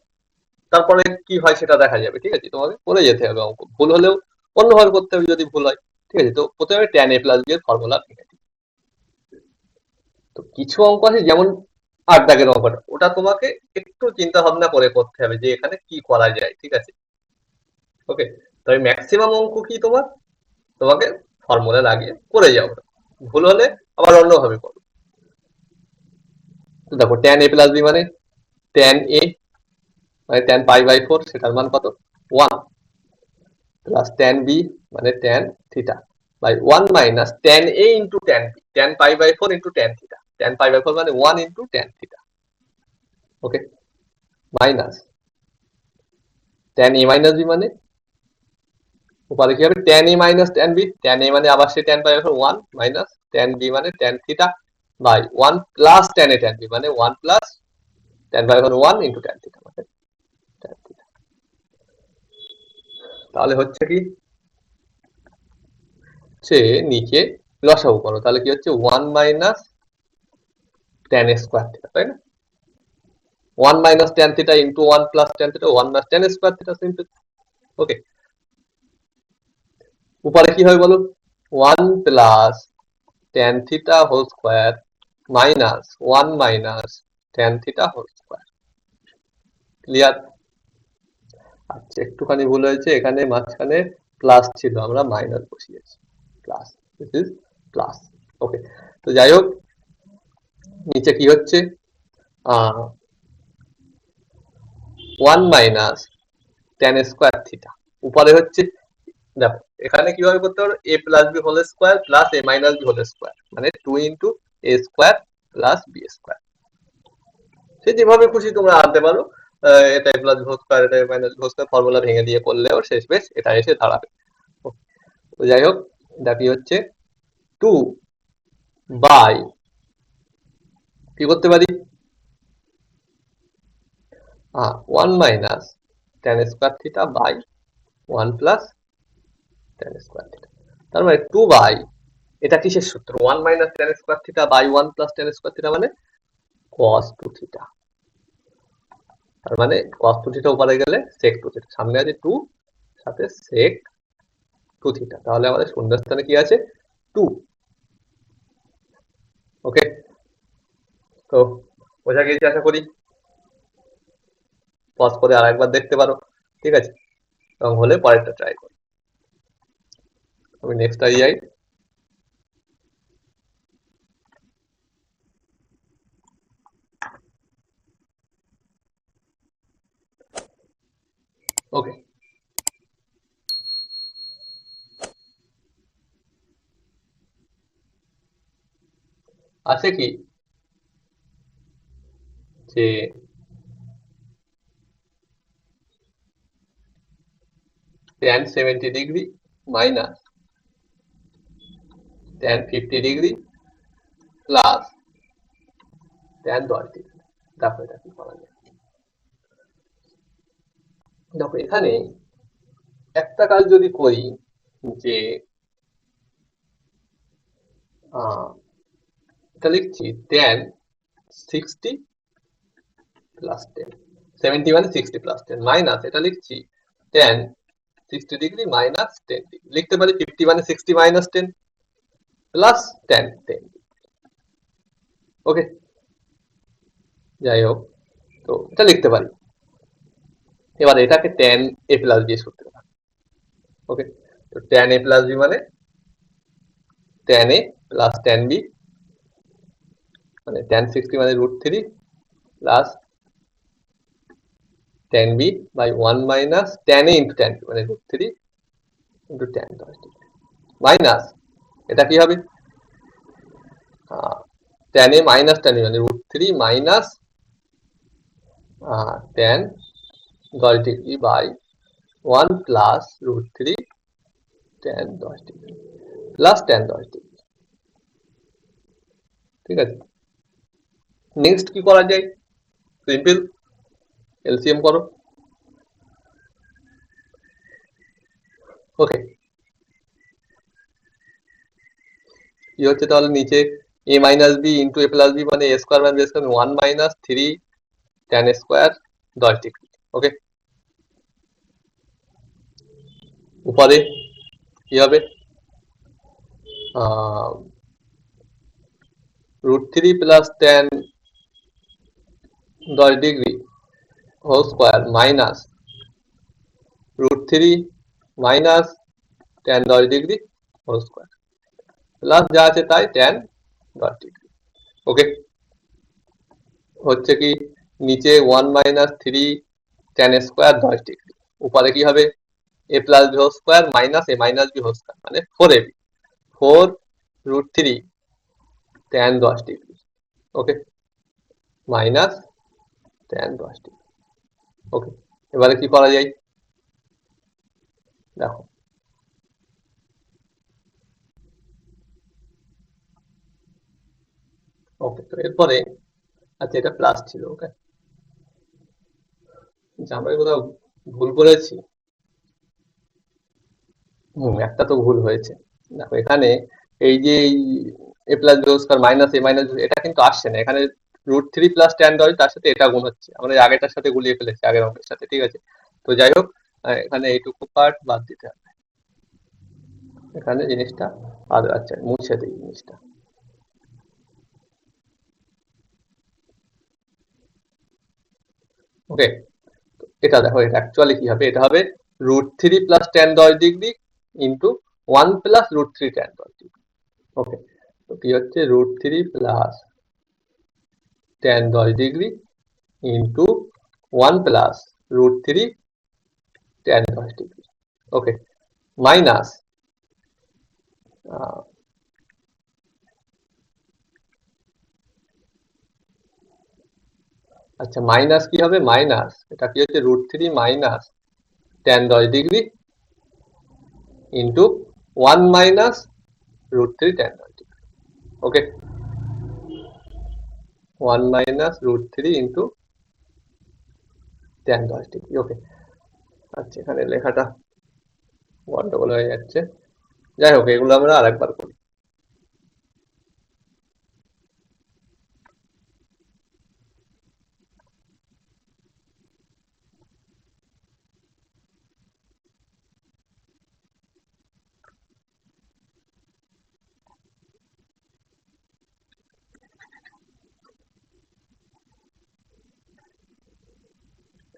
তারপরে কি হয় সেটা দেখা যাবে। ঠিক আছে, তোমাকে করে যেতে হবে, অঙ্ক ভুল হলেও অন্যভাবে করতে হবে যদি ভুল হয়। ঠিক আছে, তো প্রথমে tan a প্লাস বি এর ফর্মুলা লিখে দিই। তো কিছু অঙ্ক আছে যেমন 8 দাগের অঙ্কটা, ওটা তোমাকে একটু চিন্তা ভাবনা করে করতে হবে যে এখানে কি করা যায়। ঠিক আছে, ওকে, তবে ম্যাক্সিমাম অঙ্ক কি তোমার, তোমাকে ফর্মুলা লাগিয়ে করে যাও, ভুল হলে আবার অন্যভাবে করো। তো দেখো tan a প্লাস বি মানে tan a মানে tan π/4, সেটার মান কত? 1 প্লাস tan b মানে tan theta by 1 minus tan a into tan b, tan π/4 into tan theta, tan π/4 মানে 1 into tan theta. Okay, minus tan a minus b মানে উপরে কি হবে? tan a minus tan b, tan a মানে আবার সে tan π/4 1 minus tan b মানে tan theta by 1 plus tan a tan b মানে 1 plus tan π/4 1 into tan theta মানে tan থিটা। তাহলে হচ্ছে কি, হচ্ছে নিচে লসাগু করো, তাহলে কি হচ্ছে 1 মাইনাস tan স্কয়ার থিটা, তাই না? 1 minus tan theta into 1 plus tan theta, 1 minus tan square theta, simple. Okay, উপরে কি হয় বলো? 1 plus tan theta whole square minus 1 minus tan theta whole square. Clear? আচ্ছা, একটুখানি ভুল হয়েছে, এখানে মাঝখানে প্লাস ছিল, আমরা মাইনাস বসিয়েছি, প্লাস, দিস ইজ প্লাস। ওকে, তো যাই হোক, নিচে কি হচ্ছে? 1 মাইনাস tan স্কয়ার থিটা, উপরে হচ্ছে, দেখো এখানে কিভাবে করতে পারো? a plus b whole square plus a minus b whole square মানে 2 ইন্টু a স্কয়ার প্লাস বি স্কয়ার, সে যেভাবে খুশি তোমরা আনতে পারো। এটা প্লাস হোল স্কয়ার, এটা মাইনাস হোল স্কয়ার, ফর্মুলা ভেঙে দিয়ে করলেও শেষ বেশ এটা এসে দাঁড়াবে। তো যাই হোক, এটা কি হচ্ছে? 2 বাই, কি করতে পারি? 1 minus tan square theta by 1 plus tan square theta, তার মানে 2 বাই, এটা কিসের সূত্র? 1 minus tan square theta by 1 plus tan square theta মানে cos 2 থিটা, তার মানে cos 2 থিটা উপরে গেলে sec 2 থিটা, সামনে আছে 2 সাথে sec 2 থিটা, তাহলে আমাদের শূন্যস্থানে কি আছে? 2। ওকে, তো বোঝা গিয়েছে আশা করি, পজ করে আরেকবার দেখতে পারো। ঠিক আছে, এবং হলে পরেরটা ট্রাই করো। আমি নেক্সট যাই। ওকে, আছে কি যে tan 70 degree minus tan 50 degree plus tan 10 degree. দেখো এটা কি করা যায়। দেখো এখানে একটা কাজ যদি করি যে এটা লিখছি tan 60 প্লাস 10, 70 মানে 60 প্লাস 10 মাইনাস এটা লিখছি tan 60 ডিগ্রি মাইনাস 10 ডিগ্রি। লিখতে পারি 50 মানে 60 মাইনাস 10 প্লাস tan 10। ওকে, যাই হোক, তো এটা লিখতে পারি। এবার এটাকে tan a প্লাস b সূত্রে রাখি। ওকে, তো tan a প্লাস b মানে tan a plus tan b মানে tan 60 মানে √3 plus tan b by 1 minus tan a into tan b মানে √3 ইন্টু tan 10 ডিগ্রি মাইনাস এটা কি হবে tan a minus tan b মানে √3 minus tan 10 degree by 1 plus √3 tan 10 degree plus tan 10 degree. ঠিক আছে, next কি করা যায়? সিম্পল, এলসিএম করো। ওকে, কি হচ্ছে তাহলে নিচে a minus b into a plus b মানে a স্কোয়ার মানে b square 1 minus 3 tan square 10 degree. Okay, উপরে কি হবে √3 plus tan 10 degree whole square minus √3 minus tan 10 degree whole square plus যা আছে তাই tan 10 ডিগ্রি। ওকে, হচ্ছে কি নিচে 1 মাইনাস 3 tan স্কোয়ার 10 ডিগ্রি, উপরে কি হবে a plus b whole square minus a minus b whole square মানে 4ab 4 √3 tan 10 degree. Okay, minus tan 10 degree. Okay, এবারে কি করা যায় দেখো। ওকে, তো এরপরে আচ্ছা এটা প্লাস ছিল। ওকে, আমরা কোথাও ভুল করেছি। একটা তো ভুল হয়েছে। দেখো এখানে এই যে a plus B square minus A minus এটা কিন্তু আসছে না, এখানে √3 প্লাস tan 10 তার সাথে এটা গুণ হচ্ছে, আমরা আগেটার সাথে গুলিয়ে ফেলেছি আগের অঙ্কের সাথে। ঠিক আছে, তো যাই হোক, এখানে এইটুকু পার্ট বাদ দিতে হবে, এখানে জিনিসটা আচ্ছা মুছে দিই জিনিসটা। ওকে, এটা দেখো এটা অ্যাকচুয়ালি কি হবে, এটা হবে √3 plus tan 10 degree into 1 plus √3 tan 10 degree. Okay, তো কি হচ্ছে √3 plus tan 10 degree into 1 plus √3 tan 10 degree. Okay, minus আচ্ছা মাইনাস কি হবে, মাইনাস এটা কি হচ্ছে √3 minus tan 10 degree into 1 minus √3 tan 10 degree. Okay, 1 minus √3 into tan 10 degree. Okay, আচ্ছা এখানে লেখাটা গন্ডগোল হয়ে যাচ্ছে, যাই হোক এগুলো আমরা আরেকবার করি।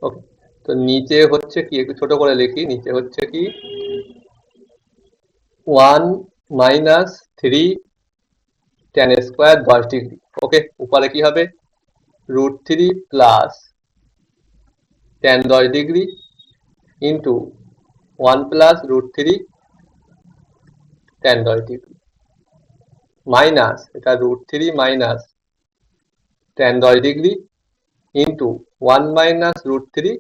ওকে, তো নিচে হচ্ছে কি একটু ছোট করে লিখি, নিচে হচ্ছে কি 1 minus 3 tan square 10 degree. Okay, উপরে কি হবে √3 plus tan 10 degree into 1 plus √3 tan 10 degree minus এটা √3 minus tan 10 degree into 1 - √3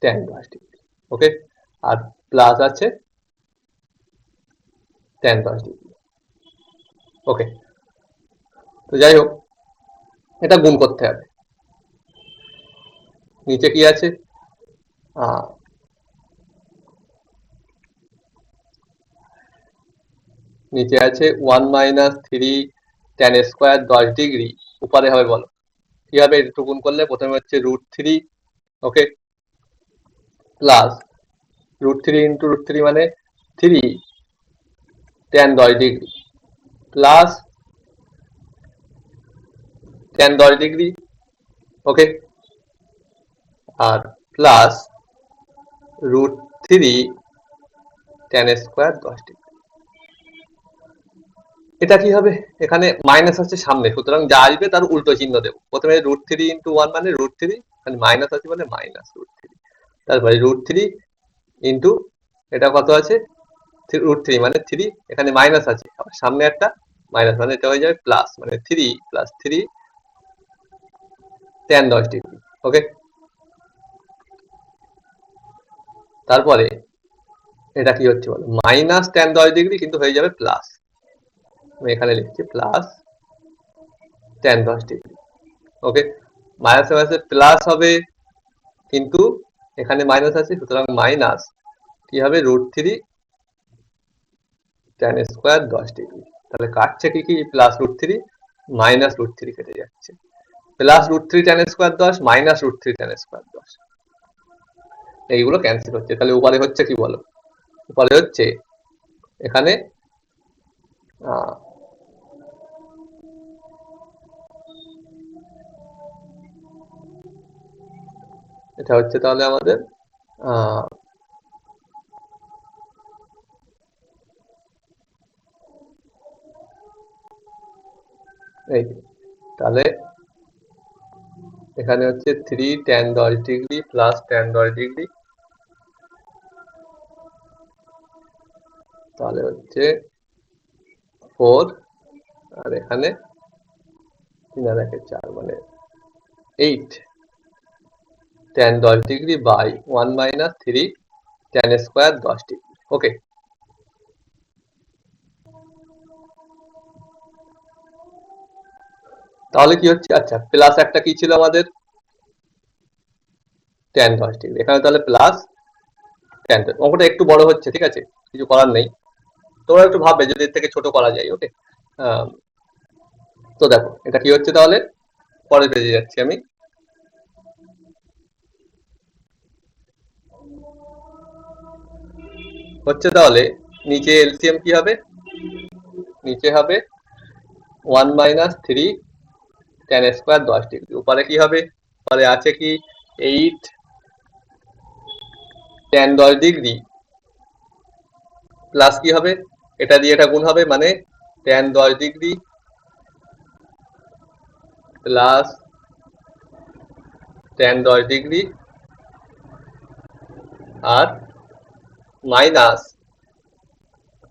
tan 10 degree. Okay, আর প্লাস আছে tan 10 ডিগ্রি। ওকে, তো যাই হোক, এটা গুণ করতে হবে। নিচে কি আছে? নিচে আছে 1 - 3 tan স্কোয়ার 10 ডিগ্রি, উপরে হবে বলো কি হবে? একটু গুণ করলে প্রথমে হচ্ছে √3, ওকে, প্লাস √3 ইন্টু √3 মানে 3 tan 10 degree, plus tan 10 degree, okay, আর প্লাস √3 tan স্কোয়ার 10 ডিগ্রি। এটা কি হবে? এখানে মাইনাস আছে সামনে, সুতরাং যা আসবে তার উল্টো চিহ্ন দেবো। প্রথমে √3 ইন্টু 1 মানে √3, মানে মাইনাস আছে মানে মাইনাস √3, তারপরে √3 ইন্টু এটা কত আছে √3 মানে 3, এখানে মাইনাস আছে, আবার সামনে একটা মাইনাস, মানে এটা হয়ে যাবে প্লাস, মানে 3 প্লাস 3 tan 10 ডিগ্রি। ওকে, তারপরে এটা কি হচ্ছে বলো? মাইনাস tan 10 ডিগ্রি, কিন্তু হয়ে যাবে প্লাস, আমি এখানে লিখছি প্লাস tan 10 ডিগ্রি। ওকে, মাইনাসে মাইনাসে প্লাস হবে, কিন্তু এখানে মাইনাস আছে, সুতরাং মাইনাস কি হবে? √3 tan স্কোয়ার 10 ডিগ্রি। তাহলে কাটছে কি কি? প্লাস √3 মাইনাস √3 কেটে যাচ্ছে, plus √3 tan square 10 minus √3 tan square 10, এইগুলো ক্যান্সেল হচ্ছে। তাহলে উপরে হচ্ছে কি বলো? উপরে হচ্ছে এখানে এটা হচ্ছে তাহলে আমাদের এই, তাহলে এখানে হচ্ছে 3 tan 10 degree plus tan 10 degree, তাহলে হচ্ছে 4, আর এখানে 3 আর 1 4 মানে 8 tan 10 degree by 1 - 3 tan square 10 degree. Okay, তাহলে কি হচ্ছে? আচ্ছা, প্লাস একটা কি ছিল আমাদের? tan 10 ডিগ্রি, এখানে তাহলে প্লাস tan 10, অঙ্কটা একটু বড় হচ্ছে, ঠিক আছে, কিছু করার নেই, তোমরা একটু ভাববে যদি এর থেকে ছোট করা যায়। ওকে, তো দেখো এটা কি হচ্ছে তাহলে, পরের পেজে যাচ্ছি আমি। হচ্ছে তাহলে নিচে এলসিএম কি হবে? নিচে হবে 1 - 3 tan স্কোয়ার 10 ডিগ্রি, উপরে কি হবে? উপরে আছে কি 8 tan 10 ডিগ্রি, প্লাস কি হবে? এটা দিয়ে এটা গুণ হবে, মানে tan 10 degree plus tan 10 degree, আর minus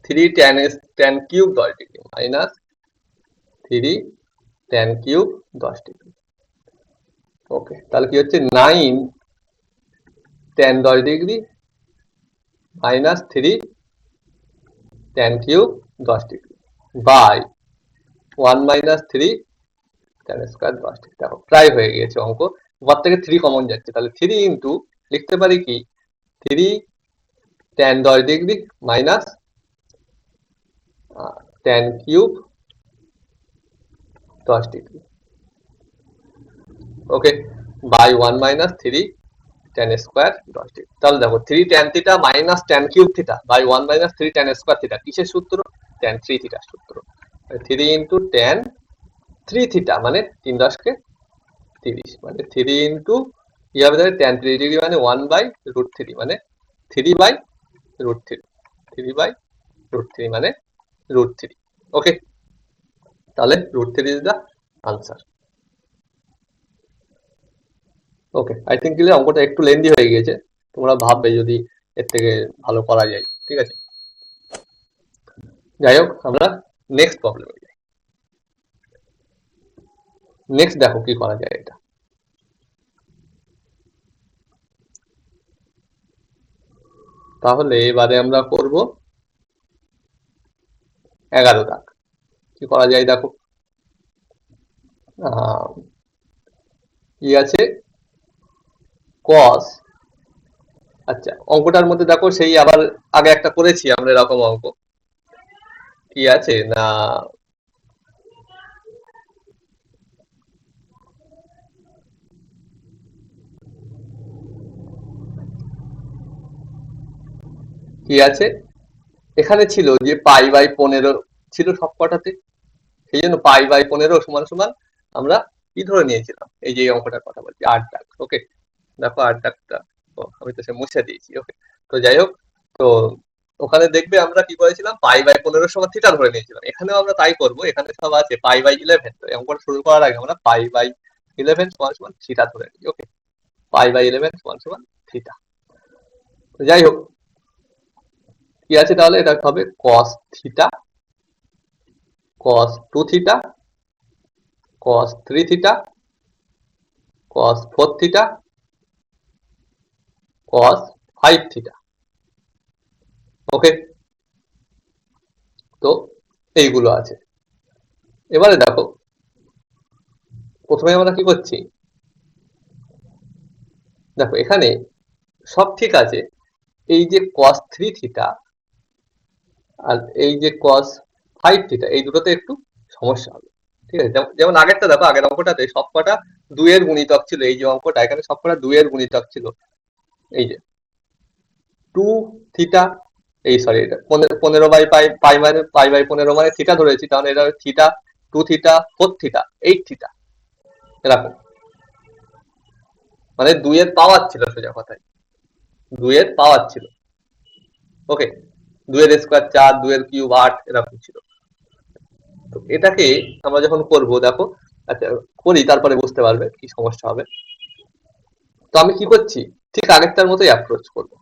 3 tan cube 10 degree, minus 3 tan cube 10 degree. Okay, তাহলে কি হচ্ছে? 9 tan 10 degree minus 3 tan cube 10 degree by 1 - 3 tan square 10 degree. দেখো প্রায় হয়ে গিয়েছে অঙ্ক, উপর থেকে 3 কমন যাচ্ছে, তাহলে 3 ইন্টু লিখতে পারি কি 3 tan 10 degree minus tan cube 10 degree. Okay, by 1 - 3 tan square 10 degree. তাহলে দেখো 3 tan theta minus tan cube theta by 1 - 3 tan square theta কিসের সূত্র? tan 3 থিটার সূত্র। 3 ইন্টু tan 3 থিটা মানে 3 10 কে 30, মানে 3 ইন্টু কি হবে? tan 3 ডিগ্রি মানে 1/√3, মানে 3/√3, 3/√3 মানে √3। ওকে, তাহলে √3 is the answer. Okay, I think অঙ্কটা একটু লেন্দি হয়ে গিয়েছে, তোমরা ভাববে যদি এর থেকে ভালো করা যায়, ঠিক আছে। যাই হোক, আমরা নেক্সট প্রবলেমে যাই। নেক্সট দেখো কি করা যায় এটা। তাহলে এবারে আমরা করব 11 দাগ। কি করা যায় দেখো। কি আছে, কস। আচ্ছা, অঙ্কটার মধ্যে দেখো সেই আবার আগে একটা করেছি আমরা এরকম অঙ্ক। কি আছে না, কি আছে, এখানে ছিল যে পাই/15 ছিল সবকটাতে। সেই জন্য পাই/15 সমান সমান আমরা কি ধরে নিয়েছিলাম, এই যে এই অঙ্কটার কথা বলছি, 8 দাগ। ওকে, দেখো 8 দাগটা, আমি তো সে মুছে দিয়েছি। ওকে, তো যাই হোক, তো ওখানে দেখবে আমরা কি করেছিলাম, পাই/15 সমান থিটা ধরে নিয়েছিলাম। এখানেও আমরা তাই করবো, এখানে সব আছে পাই/11। তো এই অঙ্কটা শুরু করার আগে আমরা পাই/11 সমান সমান থিটা ধরে নিই। ওকে, পাই/11 সমান সমান থিটা। তো যাই হোক, কি আছে তাহলে, এটা হবে cos theta, cos 2 theta, cos 3 theta, cos 4 theta, cos 5 theta। ওকে, তো এইগুলো আছে। এবারে দেখো, প্রথমে আমরা কি করছি, দেখো এখানে সব ঠিক আছে, এই যে cos 3 theta আর এই যে cos 5 theta, এই দুটোতে একটু সমস্যা হবে। ঠিক আছে, যেমন আগেরটা দেখো, আগের অঙ্কটাতে সবকটা 2 এর গুণিতক ছিল। এই যে অঙ্কটা, এখানে সবকটা 2 এর গুণিতক ছিল। এই যে 2 থিটা, এই সরি, এটা 15 বাই পাই মানে পাই/15 মানে থিটা ধরেছি, তাহলে এটা থিটা 2 থিটা 4 থিটা 8 থিটা, এরকম। মানে 2 এর পাওয়ার ছিল, সোজা কথায় 2 এর পাওয়ার ছিল। ওকে, 2 এর স্কয়ার 4, 2 এর কিউব 8, এরকম ছিল। তো এটাকে আমরা যখন করব দেখো, আচ্ছা করি তারপরে বুঝতে পারবে কি সমস্যা হবে। তো আমি কি করছি, ঠিক আগেরটার মতোই অ্যাপ্রোচ করব।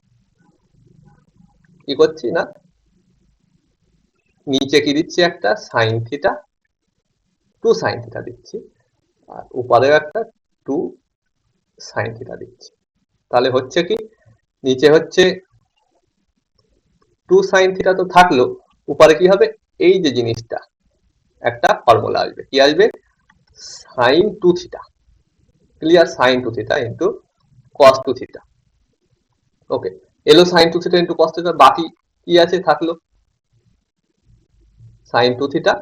কি করছি না, নিচে কি দিচ্ছি, একটা সাইন থিটা, 2 সাইন থিটা দিচ্ছি, আর উপরেও একটা 2 সাইন থিটা দিচ্ছি। তাহলে হচ্ছে কি, নিচে হচ্ছে 2 সাইন থিটা তো থাকলো, উপরে কি হবে, এই যে জিনিসটা একটা ফর্মুলা আসবে, কি আসবে, sine 2 theta. Clear, sine 2 theta into cos 2 theta. Okay, এলো sine 2 theta into cos theta, বাকি কি আছে থাকলো সাইন 2 থিটা,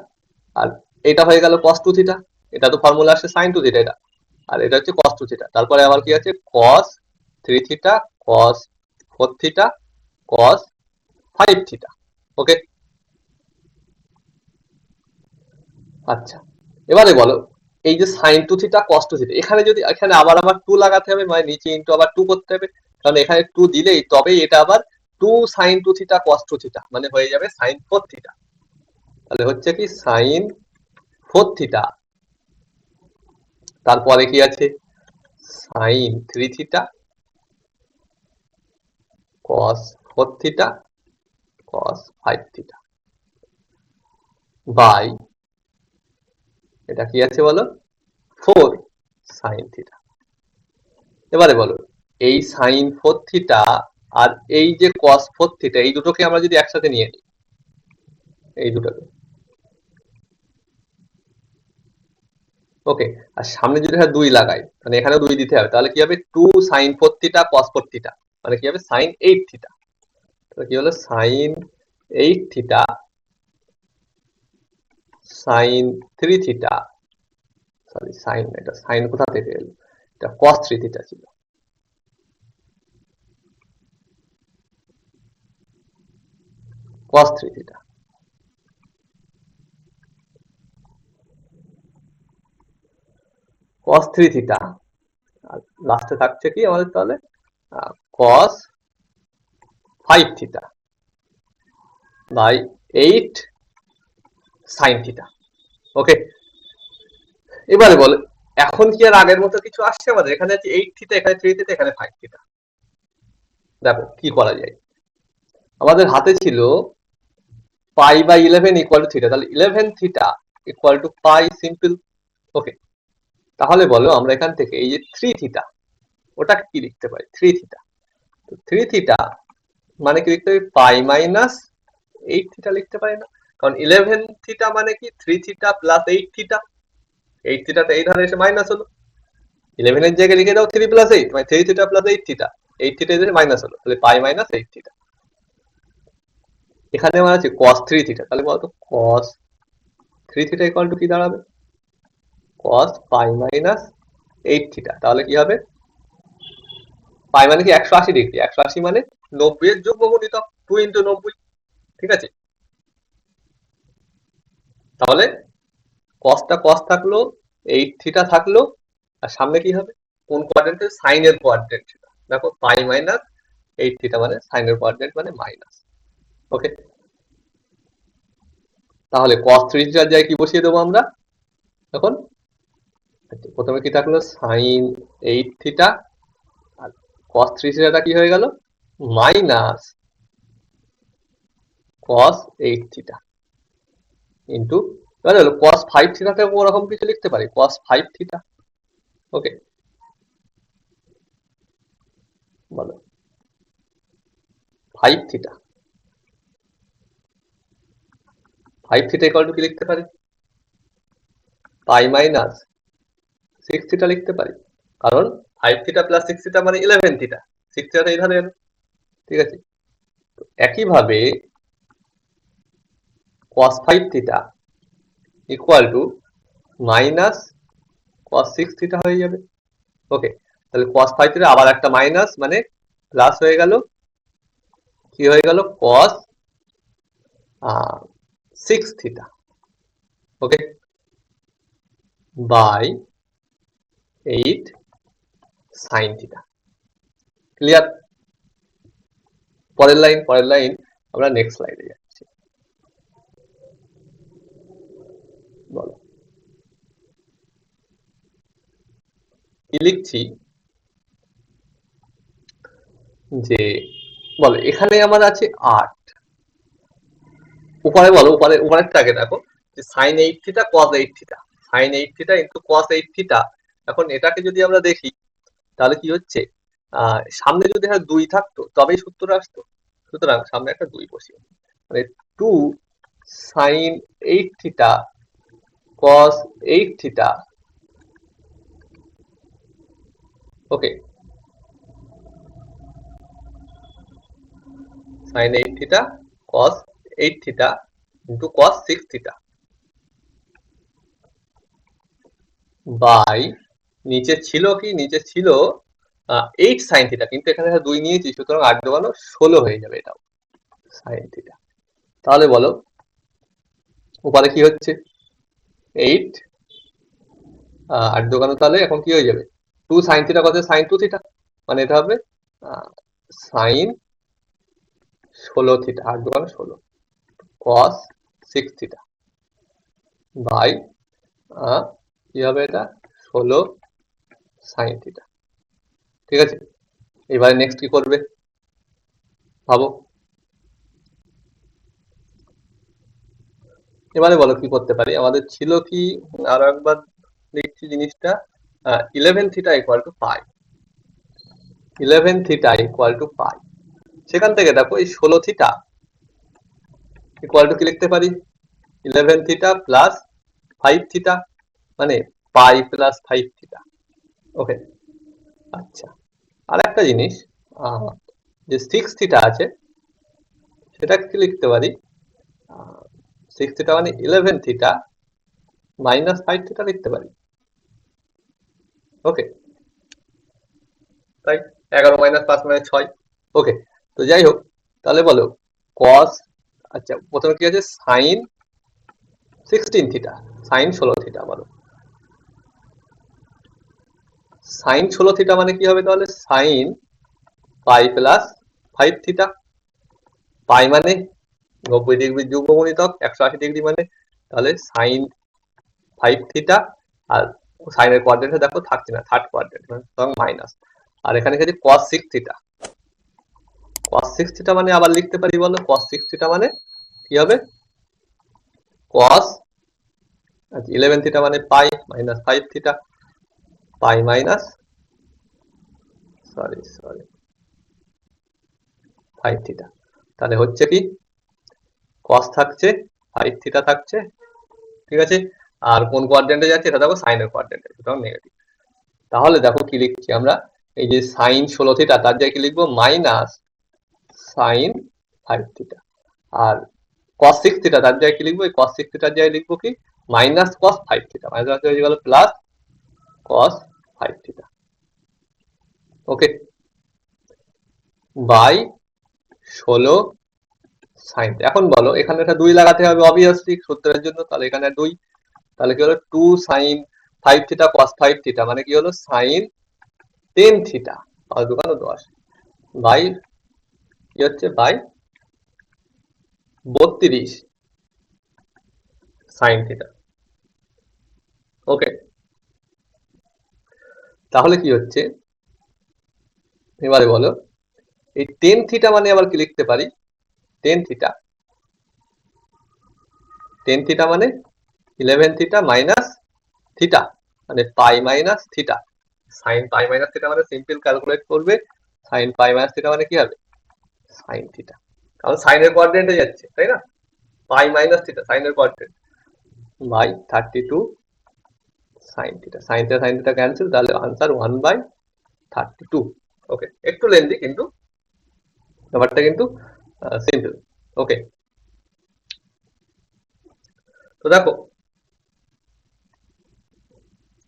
আর এটা হয়ে গেল কস 2 থিটা। এটা তো ফর্মুলা আসছে সাইন 2 থিটা, এটা আর এটা হচ্ছে কস 2 থিটা। তারপরে আবার কি আছে, কস 3 theta, cos 4 theta, cos 5 theta. ওকে, আচ্ছা এবারে বলো, এই যে সাইন 2 থিটা কস 2 থিটা, এখানে যদি এখানে আবার আমার 2 লাগাতে হবে, মানে নিচে ইন্টু আবার 2 করতে হবে, কারণ এখানে 2 দিলেই তবেই এটা আবার 2 সাইন 2 থিটা কস 2 থিটা, মানে হয়ে যাবে সাইন 4 থিটা। তাহলে হচ্ছে কি সাইন 4 থিটা, তারপরে কি আছে sine 3 theta, cos 4 theta, cos 5 theta, by এটা কি আছে বলো, 4 সাইন থিটা। এবারে বলো, এই সাইন 4 থিটা আর এই যে কস 4 থিটা, এই দুটোকে আমরা যদি একসাথে নিয়ে নিই, এই দুটোকে, ওকে, আর সামনে যদি এখানে 2 লাগাই, মানে এখানেও 2 দিতে হবে, তাহলে কি হবে 2 সাইন 4 থিটা কস 4 থিটা, মানে কি হবে সাইন 8 থিটা। তাহলে কি হলো, sine 8 theta, sine 3 theta, sorry sine, এটা সাইন কোথা থেকে এলো, এটা কস 3 থিটা ছিল, cos 3 থিটা, cos 3 থিটা, আর লাস্টে থাকছে কি আমাদের তাহলে cos 5 theta by 8 sine theta. Okay, এবারে বলে, এখন কি আর আগের মতো কিছু আসছে আমাদের, এখানে আছে 8 থিটা, এখানে 3 থিটা, এখানে 5 থিটা। দেখো কি করা যায়, আমাদের হাতে ছিল পাই/11 ইকুয়াল টু থিটা, তাহলে 11 theta equal to pi, simple. Okay, তাহলে বলো আমরা এখান থেকে এই যে 3 থিটা, ওটা কি লিখতে পারি, 3 থিটা, তো 3 থিটা মানে কি লিখতে পারি, পাই মাইনাস 8 থিটা লিখতে পারি না? কারণ 11 থিটা মানে কি 3 থিটা প্লাস 8 থিটা, 8 থিটাটা এই ধারে এসে মাইনাস হলো, 11 এর জায়গায় লিখে দাও 3 প্লাস 8 মানে 3 থিটা প্লাস 8 থিটা, 8 থিটা এসে মাইনাস হলো, তাহলে পাই মাইনাস 8 থিটা। এখানে আমার আছে cos 3 থিটা, তাহলে বলতো cos 3 থিটা ইকুয়াল টু কি দাঁড়াবে, cos পাই মাইনাস 8 থিটা। তাহলে কি হবে, পাই মানে কি 180 ডিগ্রি, 180 মানে 90 এর যুগ্ম গুণিতক 2 ইন্টু 90, ঠিক আছে? তাহলে cosটা cos থাকলো, 8 থিটা থাকলো, আর সামনে কি হবে, কোন কোয়াড্রেন্টে, সাইনের কোয়াড্রেন্ট। দেখো পাই মাইনাস 8 থিটা মানে সাইনের কোয়াড্রেন্ট মানে মাইনাস। ওকে, তাহলে cos 3 থিটার জায়গায় কি বসিয়ে দেবো আমরা এখন, প্রথমে কি থাকলো সাইন 8 থিটা, আর cos 3 থিটাটা কি হয়ে গেল, মাইনাস cos 8 থিটা ইন্টু, এবার হলো cos 5 থিটাতে ওরকম কিছু লিখতে পারি, cos 5 থিটা। ওকে, বলো 5 থিটা, 5 থিটা ইকুয়াল টু কি লিখতে পারি, পাই মাইনাস 6 থিটা লিখতে পারি, কারণ 5 থিটা প্লাস 6 থিটা মানে 11 থিটা, 6 থিটাটা এই ধারে এলো, ঠিক আছে? একইভাবে cos 5 theta equal two minus cos 6 theta হয়ে যাবে। ওকে, তাহলে cos 5 থিটা আবার একটা মাইনাস মানে প্লাস হয়ে গেল, কি হয়ে গেল cos 6 theta, okay, by 8 sine theta. Clear? পরের লাইন আমরা নেক্সট স্লাইডে যাচ্ছি, বলো কি লিখছি, যে বলো এখানে আমার আছে 8, উপরে বলো, উপরেরটাকে দেখো, যে sine 8 theta cos 8 theta, sine 8 theta into cos 8 theta. এখন এটাকে যদি আমরা দেখি তাহলে কি হচ্ছে, সামনে যদি 2 থাকতো তবেই সূত্র আসতো, সুতরাং সামনে একটা 2 বসিয়ে, মানে 2 sine 8 theta cos 8 theta. Okay, sine 8 theta cos 8 theta into cos 6 theta by, নিচে ছিল কি, নিচে ছিল 8 সাইন থিটা, কিন্তু এখানে 2 নিয়েছি, সুতরাং 8 দোকানো 16 হয়ে যাবে এটাও সাইন থিটা। তাহলে বলো উপরে কি হচ্ছে, 8 8 দোকানো, তাহলে এখন কি হয়ে যাবে, 2 সাইন থিটা কত, সাইন 2 থিটা, মানে এটা হবে সাইন 16 থিটা, 8 দোকানো 16 cos 6 থিটা বাই কি হবে এটা 16 সাইন থিটা। ঠিক আছে, এবারে নেক্সট কি করবে ভাবো, এবারে বলো কি করতে পারি, আমাদের ছিল কি, আরো একবার দেখছি জিনিসটা, 11 theta equal to pi, 11 theta equal to pi, সেখান থেকে দেখো এই 16 থিটা ইকুয়াল টু কি লিখতে পারি, 11 থিটা প্লাস 5 থিটা মানে পাই প্লাস 5 থিটা। ওকে, আচ্ছা, আর একটা জিনিস, যে 6 থিটা আছে সেটা কি লিখতে পারি, 6 থিটা মানে 11 থিটা মাইনাস 5 থিটা লিখতে পারি। ওকে, তাই 11 মাইনাস 5 মানে 6। ওকে, তো যাই হোক, তাহলে বলো cos, আচ্ছা প্রথমে কি আছে সাইন 16 থিটা, সাইন 16 থিটা, বলো সাইন 16 থিটা মানে কি হবে, তাহলে সাইন পাই প্লাস 5 থিটা, পাই মানে 90 ডিগ্রি যুগ্ম গুণিতক 180 ডিগ্রি মানে, তাহলে সাইন 5 থিটা, আর সাইনের কোয়াড্রেন্টে দেখো থাকছে না, থার্ড কোয়াড্রেন্ট মানে মাইনাস, আর এখানে কি cos 6 থিটা, cos 6 থিটা মানে আবার লিখতে পারি, বলো cos 6 থিটা মানে কি হবে, cos 11 থিটা মানে পাই মাইনাস 5 থিটা, পাই মাইনাস, সরি 5 থিটা। তাহলে হচ্ছে কি কস থাকছে 5 থিটা থাকছে, ঠিক আছে। আর কোন কোয়াড্রেন্টে যাচ্ছে এটা দেখো সাইনের কোয়াড্রেন্টে, সুতরাং নেগেটিভ। তাহলে দেখো কি লিখছি আমরা, এই যে সাইন 16 থিটা তার জায়গায় কি লিখবো মাইনাস সাইন 5 থিটা, আর cos 6 থিটা তার জায়গায় কি লিখবো, এই cos 6 থিটার জায়গায় লিখবো কি মাইনাস cos 5 থিটা, মাইনাস হয়ে গেল plus cos 5 theta. Okay, by 16 sine. এখন বলো এখানে একটা 2 লাগাতে হবে অবভিয়াসলি সূত্রের জন্য, তাহলে এখানে 2, তাহলে কি হলো 2 সাইন 5 থিটা cos 5 থিটা মানে কি হলো সাইন 10 থিটা, আর দোকানে 10 বাই কি হচ্ছে বাই 32 সাইন থিটা। ওকে, তাহলে কি হচ্ছে এবারে বলো, এই 10 থিটা মানে আবার কি লিখতে পারি, 10 থিটা 10 থিটা মানে 11 থিটা মাইনাস থিটা মানে pi minus theta. Sine pi minus theta মানে সিম্পল ক্যালকুলেট করবে, সাইন পাই মাইনাস থিটা মানে কি হবে সাইন থিটা, কারণ সাইনের কোয়াড্রেন্টে যাচ্ছে তাই না, পাই মাইনাস থিটা সাইনের quadrant by 32 sine theta. Sine theta sine theta cancel, তাহলে আনসার 1/32। ওকে, একটু লেন্দি কিন্তু ব্যাপারটা কিন্তু সিম্পল। ওকে, তো দেখো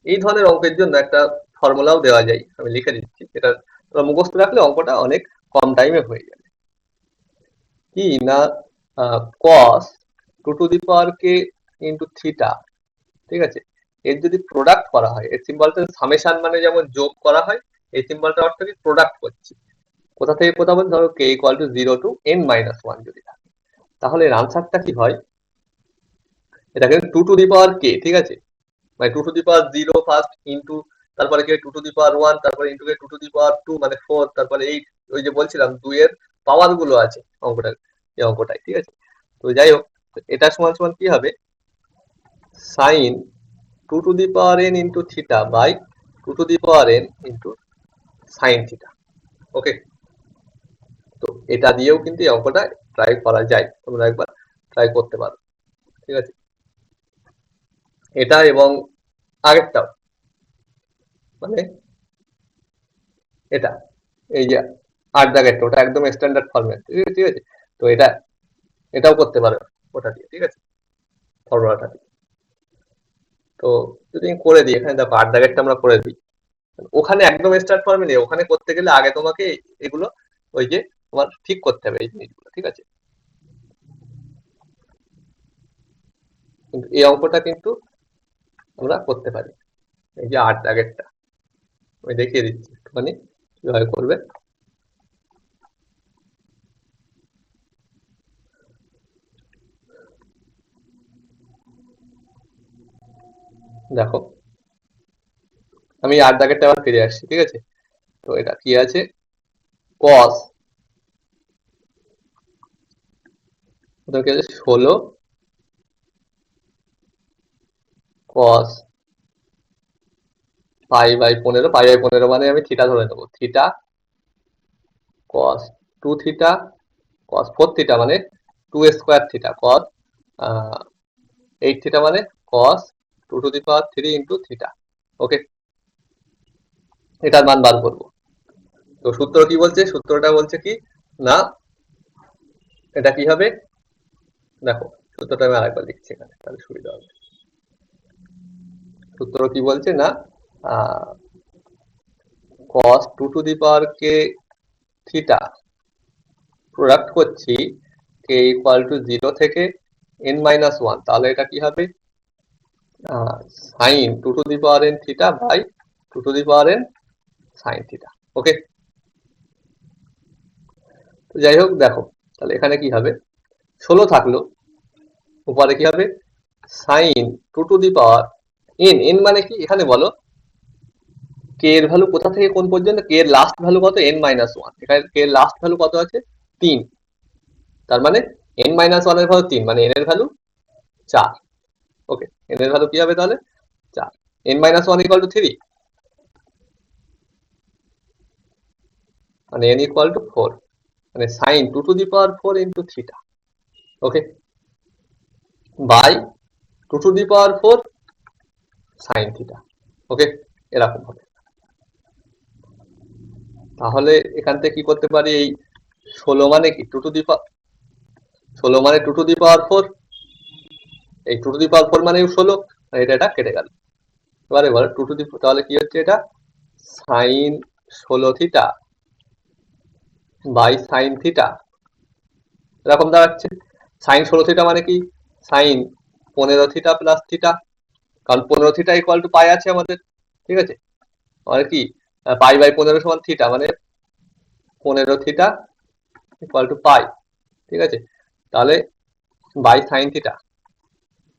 এই ধরনের অঙ্কের জন্য একটা ফর্মুলাও দেওয়া যায়, আমি লিখে দিচ্ছি, এটা তোমরা মুখস্থ রাখলে অঙ্কটা অনেক কম টাইমে হয়ে যাবে। কি না cos 2 to the power k into theta, ঠিক আছে, এর যদি প্রোডাক্ট করা হয়, এর সিম্বলটা সামেশন মানে যেমন যোগ করা হয়, এই সিম্বলটা অর্থ কি প্রোডাক্ট করছি, কোথা থেকে কোথা বলতে ধরো k equal to 0 two n-1 যদি থাকে, তাহলে এর আনসারটা কি হয়, এটা কিন্তু 2 টু দি পাওয়ার k, ঠিক আছে, মানে 2 to the power 0 first into তারপরে কি 2 টু দি পাওয়ার 1, তারপরে ইনটু 2 টু দি পাওয়ার 2 মানে 4, তারপরে 8, ওই যে বলছিলাম 2 এর পাওয়ার গুলো আছে অঙ্কটা, এই অঙ্কটাই, ঠিক আছে। তো যাই হোক, এটা সমান সমান কি হবে sine 2 to the power n into theta by 2 to the power n into sine theta. Okay, তো এটা দিয়েও কিন্তু এই অঙ্কটা ট্রাই করা যায়, তোমরা একবার ট্রাই করতে পারো, ঠিক আছে, এটা এবং আগেরটাও, মানে এটা এই যে 8 দাগেরটা ওটা একদম স্ট্যান্ডার্ড ফরম্যাট, ঠিক আছে, তো এটাও করতে পারো ওটা দিয়ে, ঠিক আছে, ফর্মুলাটা দিয়ে। তো যদি আমি করে দিই, এখানে দেখো 8 দাগেরটা আমরা করে দিই, ওখানে একদম স্ট্যান্ডার্ড ফর্মে নেই, ওখানে করতে গেলে আগে তোমাকে এগুলো ওই যে তোমার ঠিক করতে হবে এই জিনিসগুলো, ঠিক আছে, কিন্তু এই অঙ্কটা কিন্তু আমরা করতে পারি, এই যে 8 দাগেরটা আমি দেখিয়ে দিচ্ছি একটুখানি কিভাবে করবে। দেখো আমি 8 দাগেরটা আবার ফিরে আসছি, ঠিক আছে, তো এটা কি আছে cos, ওটা কি আছে 16 cos pi by 15, pi by 15 মানে আমি থিটা ধরে নেবো, theta cos 2 theta cos 4 theta মানে 2 স্কোয়ার থিটা cos 8 থিটা মানে cos 2 to the power 3 into theta. Okay, এটার মান বার করবো। তো সূত্র কি বলছে, সূত্রটা বলছে কি না এটা কি হবে, দেখো সূত্রটা আমি আরেকবার লিখছি এখানে তাহলে সুবিধা হবে। সূত্র কি বলছে না cos 2 to the power k theta product করছি k ইকুয়াল টু 0 থেকে n-1, তাহলে এটা কি হবে sine 2 to the power n theta by 2 to the power n sine theta. Okay, তো যাই হোক দেখো তাহলে এখানে কি হবে 16 থাকলো, উপরে কি হবে sine 2 to the power n মানে কি এখানে বলো k এর ভ্যালু কোথা থেকে কোন পর্যন্ত, k এর লাস্ট ভ্যালু কত n-1, এখানে k এর লাস্ট ভ্যালু কত আছে 3, তার মানে n-1 এর ভ্যালু 3 মানে n এর ভ্যালু 4। ওকে, n এর ভ্যালু কি হবে তাহলে 4, n-1 ইকুয়াল টু 3 মানে n ইকুয়াল টু 4, মানে sine 2⁴ into theta, okay, by 2⁴ sine theta, okay, এরকম হবে। তাহলে এখান থেকে কি করতে পারি, এই 16 মানে কি 16 মানে 2⁴, এই 2⁴ মানে 16, এটা কেটে গেল। এবারে বল 2 তাহলে কি হচ্ছে, এটা sine 16 theta by sine theta, এরকম দাঁড়াচ্ছে। সাইন 16 থিটা মানে কি, সাইন 15 থিটা প্লাস থিটা, কারণ 15 থিটা ইকুয়াল টু পাই আছে আমাদের, ঠিক আছে, মানে কি পাই বাই 15 সমান থিটা, মানে 15 থিটা ইকুয়াল টু পাই, ঠিক আছে। তাহলে by sine theta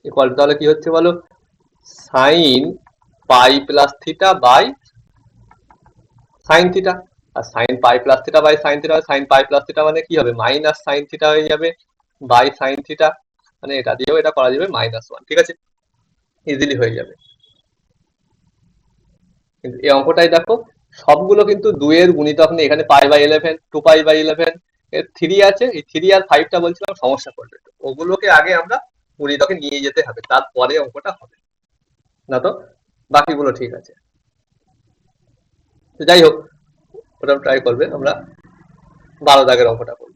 equal to, তাহলে কি হচ্ছে বলো, sine pi plus theta by sine theta. আর sine pi plus theta by sine theta, sine pi plus theta মানে কি হবে, মাইনাস সাইন থিটা হয়ে যাবে বাই সাইন থিটা, মানে এটা দিয়েও এটা করা যাবে -1, ঠিক আছে, ইজিলি হয়ে যাবে। কিন্তু এই অঙ্কটাই দেখো, সবগুলো কিন্তু 2 এর গুণিতক নেই, এখানে π/11, 2π/11, 3 আছে, এই 3 আর 5টা বলছিলাম সমস্যা করবে, ওগুলোকে আগে আমরা গুণিতকে নিয়ে যেতে হবে, তারপরে অঙ্কটা হবে, না তো বাকিগুলো ঠিক আছে। তো যাই হোক, ওটা ট্রাই করবে, আমরা 12 দাগের অঙ্কটা করবো।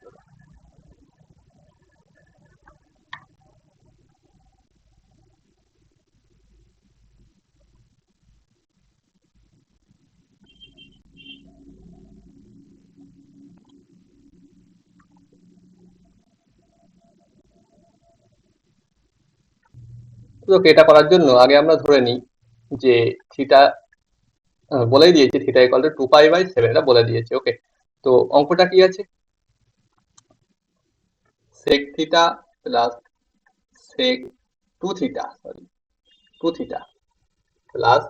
তো এটা করার জন্য আগে আমরা ধরে নিই যে থিটা, বলেই দিয়েছি থিটা ইকুয়াল টু 2π/7, এটা বলে দিয়েছে, ওকে। তো অঙ্কটা কি আছে, sec theta plus sec 2 theta, sorry 2 theta plus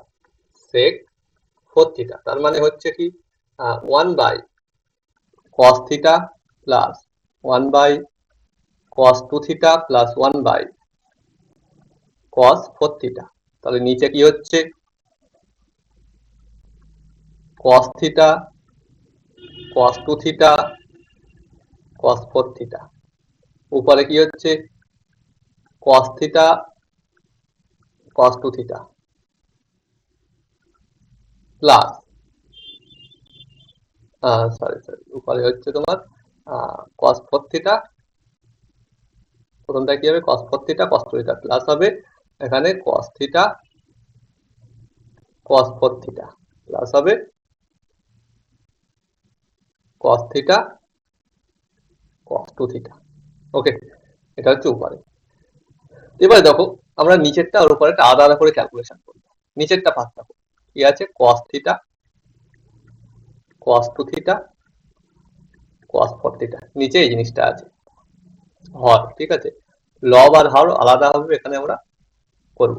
sec 4 theta, তার মানে হচ্ছে কি 1/cos theta plus 1/cos 2 theta plus 1/cos 4 theta. তাহলে নিচে কি হচ্ছে, cos theta cos 2 theta cos 4 theta, উপরে কি হচ্ছে cos theta cos 2 theta plus, sorry উপরে হচ্ছে তোমার cos 4 থিটা, প্রথমটা কি হবে cos 4 theta cos 2 theta plus হবে এখানে cos theta cos 4 theta plus হবে cos থিটা cos 2 থিটা, ওকে, এটা হচ্ছে উপরে। এবারে দেখো আমরা নিচেরটা আর উপরেরটা আলাদা আলাদা করে ক্যালকুলেশন করবো। নিচেরটা ফার্স্ট দেখো কি আছে, cos theta cos 2 theta cos 4 theta, নিচে এই জিনিসটা আছে হর, ঠিক আছে, লব আর হর আলাদা হবে, এখানে আমরা করব।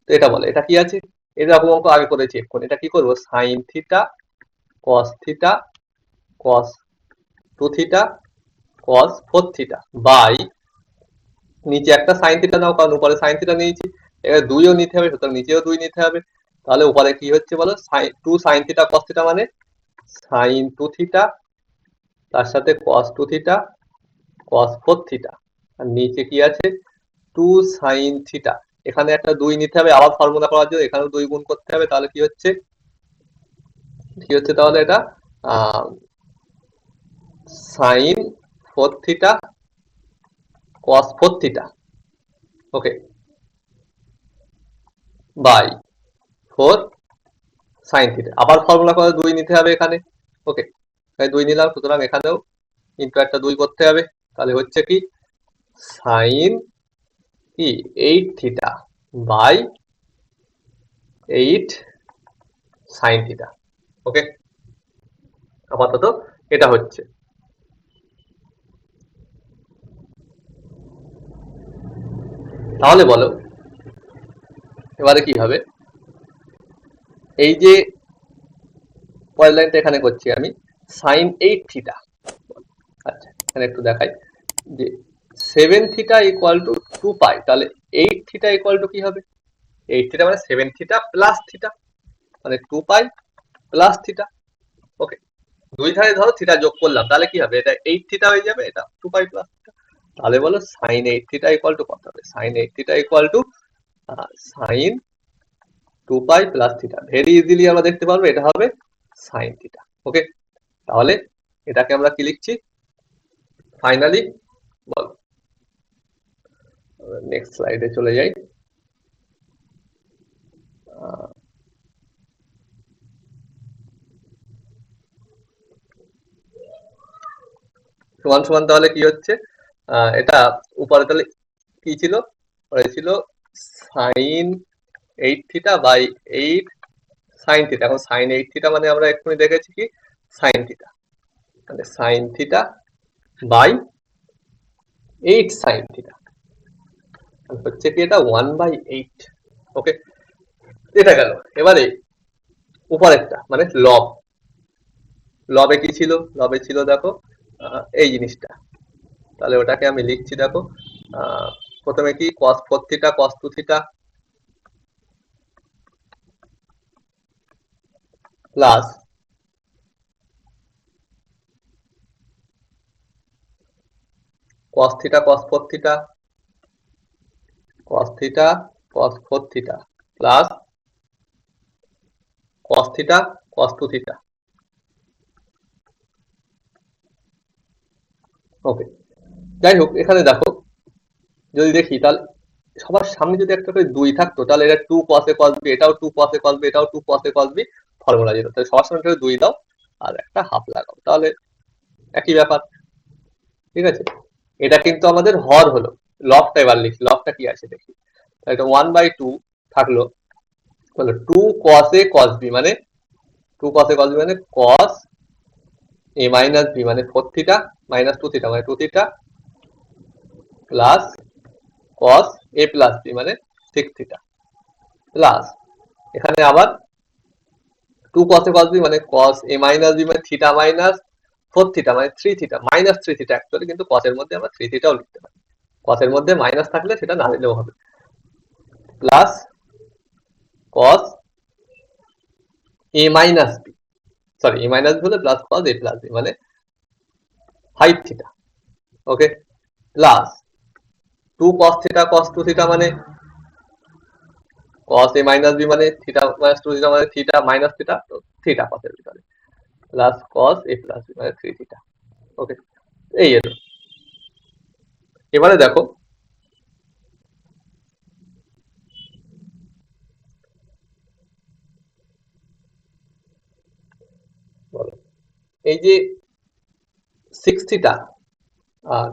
তো এটা বলে এটা কি আছে, এরকম অঙ্ক আগে করেছি এখন, এটা কি করব, sine theta cos theta cos 2 theta cos 4 theta by, নিচে একটা সাইন থিটা নাও, কারণ উপরে সাইন থিটা নিয়েছি, এবার 2ও নিতে হবে, সুতরাং নিচেও 2 নিতে হবে। তাহলে উপরে কি হচ্ছে বলো, 2 সাইন থিটা cos থিটা মানে সাইন 2 থিটা, তার সাথে cos 2 থিটা cos 4 থিটা, আর নিচে কি আছে 2 সাইন থিটা, এখানে একটা 2 নিতে হবে আবার ফর্মুলা করার জন্য, এখানেও 2 গুণ করতে হবে, তাহলে কি হচ্ছে তাহলে এটা sine 4 theta cos 4 theta, okay, by 4 sine theta, আবার ফর্মুলা করে 2 নিতে হবে এখানে, ওকে, 2 নিলাম, সুতরাং এখানেও কিন্তু একটা 2 করতে হবে, তাহলে হচ্ছে কি সাইন কি 8 থিটা বাই 8 সাইন থিটা, ওকে, আপাতত এটা হচ্ছে। তাহলে বলো এবারে কি হবে, এই যে পরের লাইনটা এখানে করছি আমি সাইন 8 থিটা, আচ্ছা এখানে একটু দেখাই যে 7 থিটা ইকুয়াল টু 2 পাই, তাহলে 8 থিটা ইকুয়াল টু কি হবে, 8 থিটা মানে 7 থিটা প্লাস থিটা, মানে 2 পাই প্লাস থিটা, ওকে, দুই ধারে ধরো থিটা যোগ করলাম, তাহলে কি হবে? এটা 8 থিটা হয়ে যাবে, এটা 2 পাই প্লাস থিটা। তাহলে বলো sin 8 থিটা ইকুয়াল টু কত হবে? sin 8 theta equal two sin 2 পাই প্লাস থিটা। ভেরি ইজিলি আমরা দেখতে পারবো এটা হবে sin থিটা। ওকে, তাহলে এটাকে আমরা কি লিখছি ফাইনালি? বলো, নেক্সট স্লাইডে চলে যাই। সমান সমান তাহলে কি হচ্ছে? এটা উপরে তাহলে কি ছিল? পরে ছিল sine 8 theta by 8 sine theta. এখন সাইন 8 থিটা মানে আমরা এক্ষুনি দেখেছি কি সাইন থিটা, মানে sine theta by 8 sine theta হচ্ছে কি এটা 1/8। ওকে, এটা গেল। এবারে উপরেরটা মানে লব। লবে কি ছিল? লবে ছিল দেখো এই জিনিসটা। তাহলে ওটাকে আমি লিখছি দেখো, প্রথমে কি cos 4 theta cos 2 theta plus cos theta cos 4 theta cos theta cos 4 theta plus cos theta cos 2 theta. Okay, যাই হোক, এখানে দেখো যদি দেখি তাহলে সবার সামনে যদি একটা করে 2 থাকতো তাহলে এটা 2 cos a cos b, এটাও 2 cos a cos b, এটাও 2 cos a cos b formula যেত। তাহলে সবার সামনে একটা 2 দাও আর একটা হাফ লাগাও, তাহলে একই ব্যাপার। ঠিক আছে, এটা কিন্তু আমাদের হর হলো। লবটা এবার লিখি, লবটা কি আছে দেখি। এটা 1/2 থাকলো, তাহলে 2 cos a cos b মানে 2 cos a cos b মানে cos a minus b মানে 4 থিটা minus 2 থিটা মানে 2 theta plus cos a plus b মানে 6 থিটা প্লাস এখানে আবার 2 cos a cos b মানে cos a minus b মানে theta minus 4 theta মানে 3 থিটা মাইনাস 3 থিটা। অ্যাকচুয়ালি কিন্তু cos এর মধ্যে আমরা 3 থিটাও লিখতে পারি, cos এর মধ্যে মাইনাস থাকলে সেটা না দিলেও হবে। Plus cos a minus b, sorry a minus b হলে plus cos a plus b মানে 5 theta. Okay, plus 2 cos theta cos 2 theta মানে cos a minus b মানে থিটা মাইনাস 2 থিটা মানে থিটা মাইনাস থিটা, তো theta cos এর ভিতরে plus cos a plus b মানে 3 theta. ওকে, এই এলো। এবারে দেখো বলো, এই যে 6 থিটা আর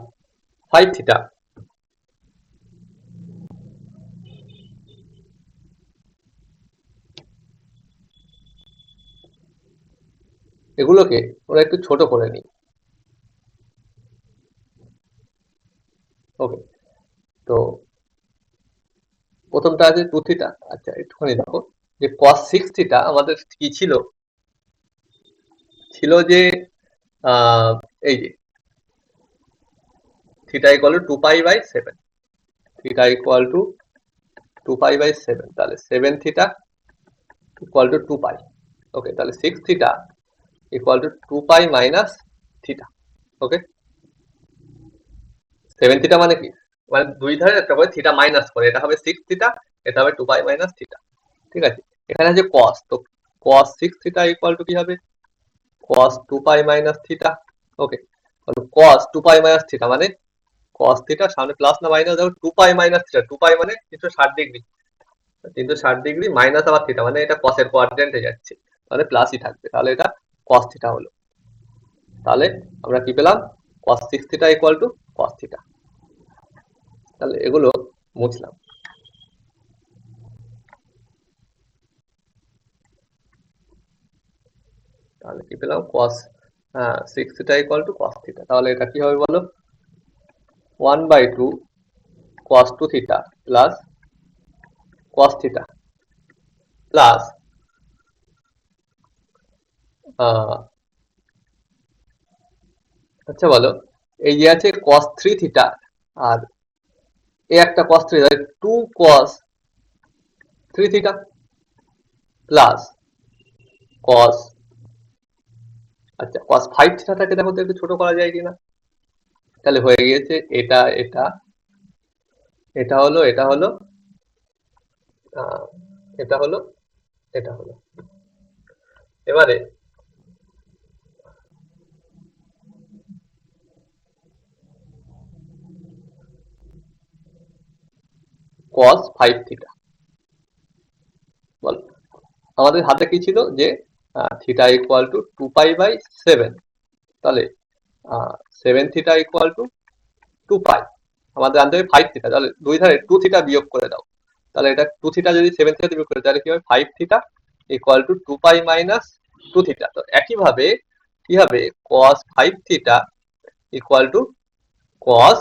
5 থিটা এগুলোকে ওরা একটু ছোট করে নিই। ওকে, তো প্রথমটা আছে 2 থিটা। আচ্ছা, একটুখানি দেখো যে cos 6 থিটা আমাদের কি ছিল? ছিল যে আহ এই যে theta equal to 2 pi, theta equal to 2 pi, তাহলে 7 theta equal to 2 pi. Okay, তাহলে 6 theta equal to 2 pi minus theta. Okay, 7 theta মানে কি? মানে দুই ধারে একটা করে থিটা মাইনাস করে, এটা হবে 6 থিটা, এটা হবে 2 পাই মাইনাস থিটা। ঠিক আছে, এখানে আছে cos, তো cos 6 থিটা ইকুয়াল টু কি হবে? cos 2 pi minus theta. ওকে, cos 2 পাই মাইনাস থিটা মানে cos থিটা সামনে প্লাস না মাইনাস, দেখো 2 পাই মাইনাস থিটা, 2 পাই মানে 360 ডিগ্রি, 360 ডিগ্রি মাইনাস আবার থিটা মানে এটা cos এর কোয়াড্রেন্টে যাচ্ছে, তাহলে প্লাসই থাকবে, তাহলে এটা cos থিটা হলো। তাহলে আমরা কি পেলাম? cos 6 theta equal to cos theta. তাহলে এগুলো মুছলাম, তাহলে কি পেলাম? cos 6 theta equal to cos theta. তাহলে এটা কি হবে বলো? 1/2 cos 2 theta plus cos theta plus আচ্ছা বলো, এই যে আছে cos 3 থিটা আর এই একটা cos 3, 2 cos 3 theta plus cos আচ্ছা, cos 5 থিটাটাকে দেখো তো একটু ছোট করা যায় কিনা। তাহলে হয়ে গিয়েছে এটা এটা এটা হলো এটা হলো আহ, এটা হলো এটা হলো। এবারে cos 5 থিটা, বলো আমাদের হাতে কি ছিল যে থিটা ইকুয়াল টু 2π/7। তাহলে 7 থিটা ইকুয়াল টু 2π, আমাদের আনতে হবে 5 থিটা। তাহলে দুই ধারে 2 থিটা বিয়োগ করে দাও। তাহলে এটা 2 থিটা যদি 7 থিটা বিয়োগ করে তাহলে কি হবে 5 theta equal to 2π minus 2 theta. তো একইভাবে কি হবে cos 5 theta equal to cos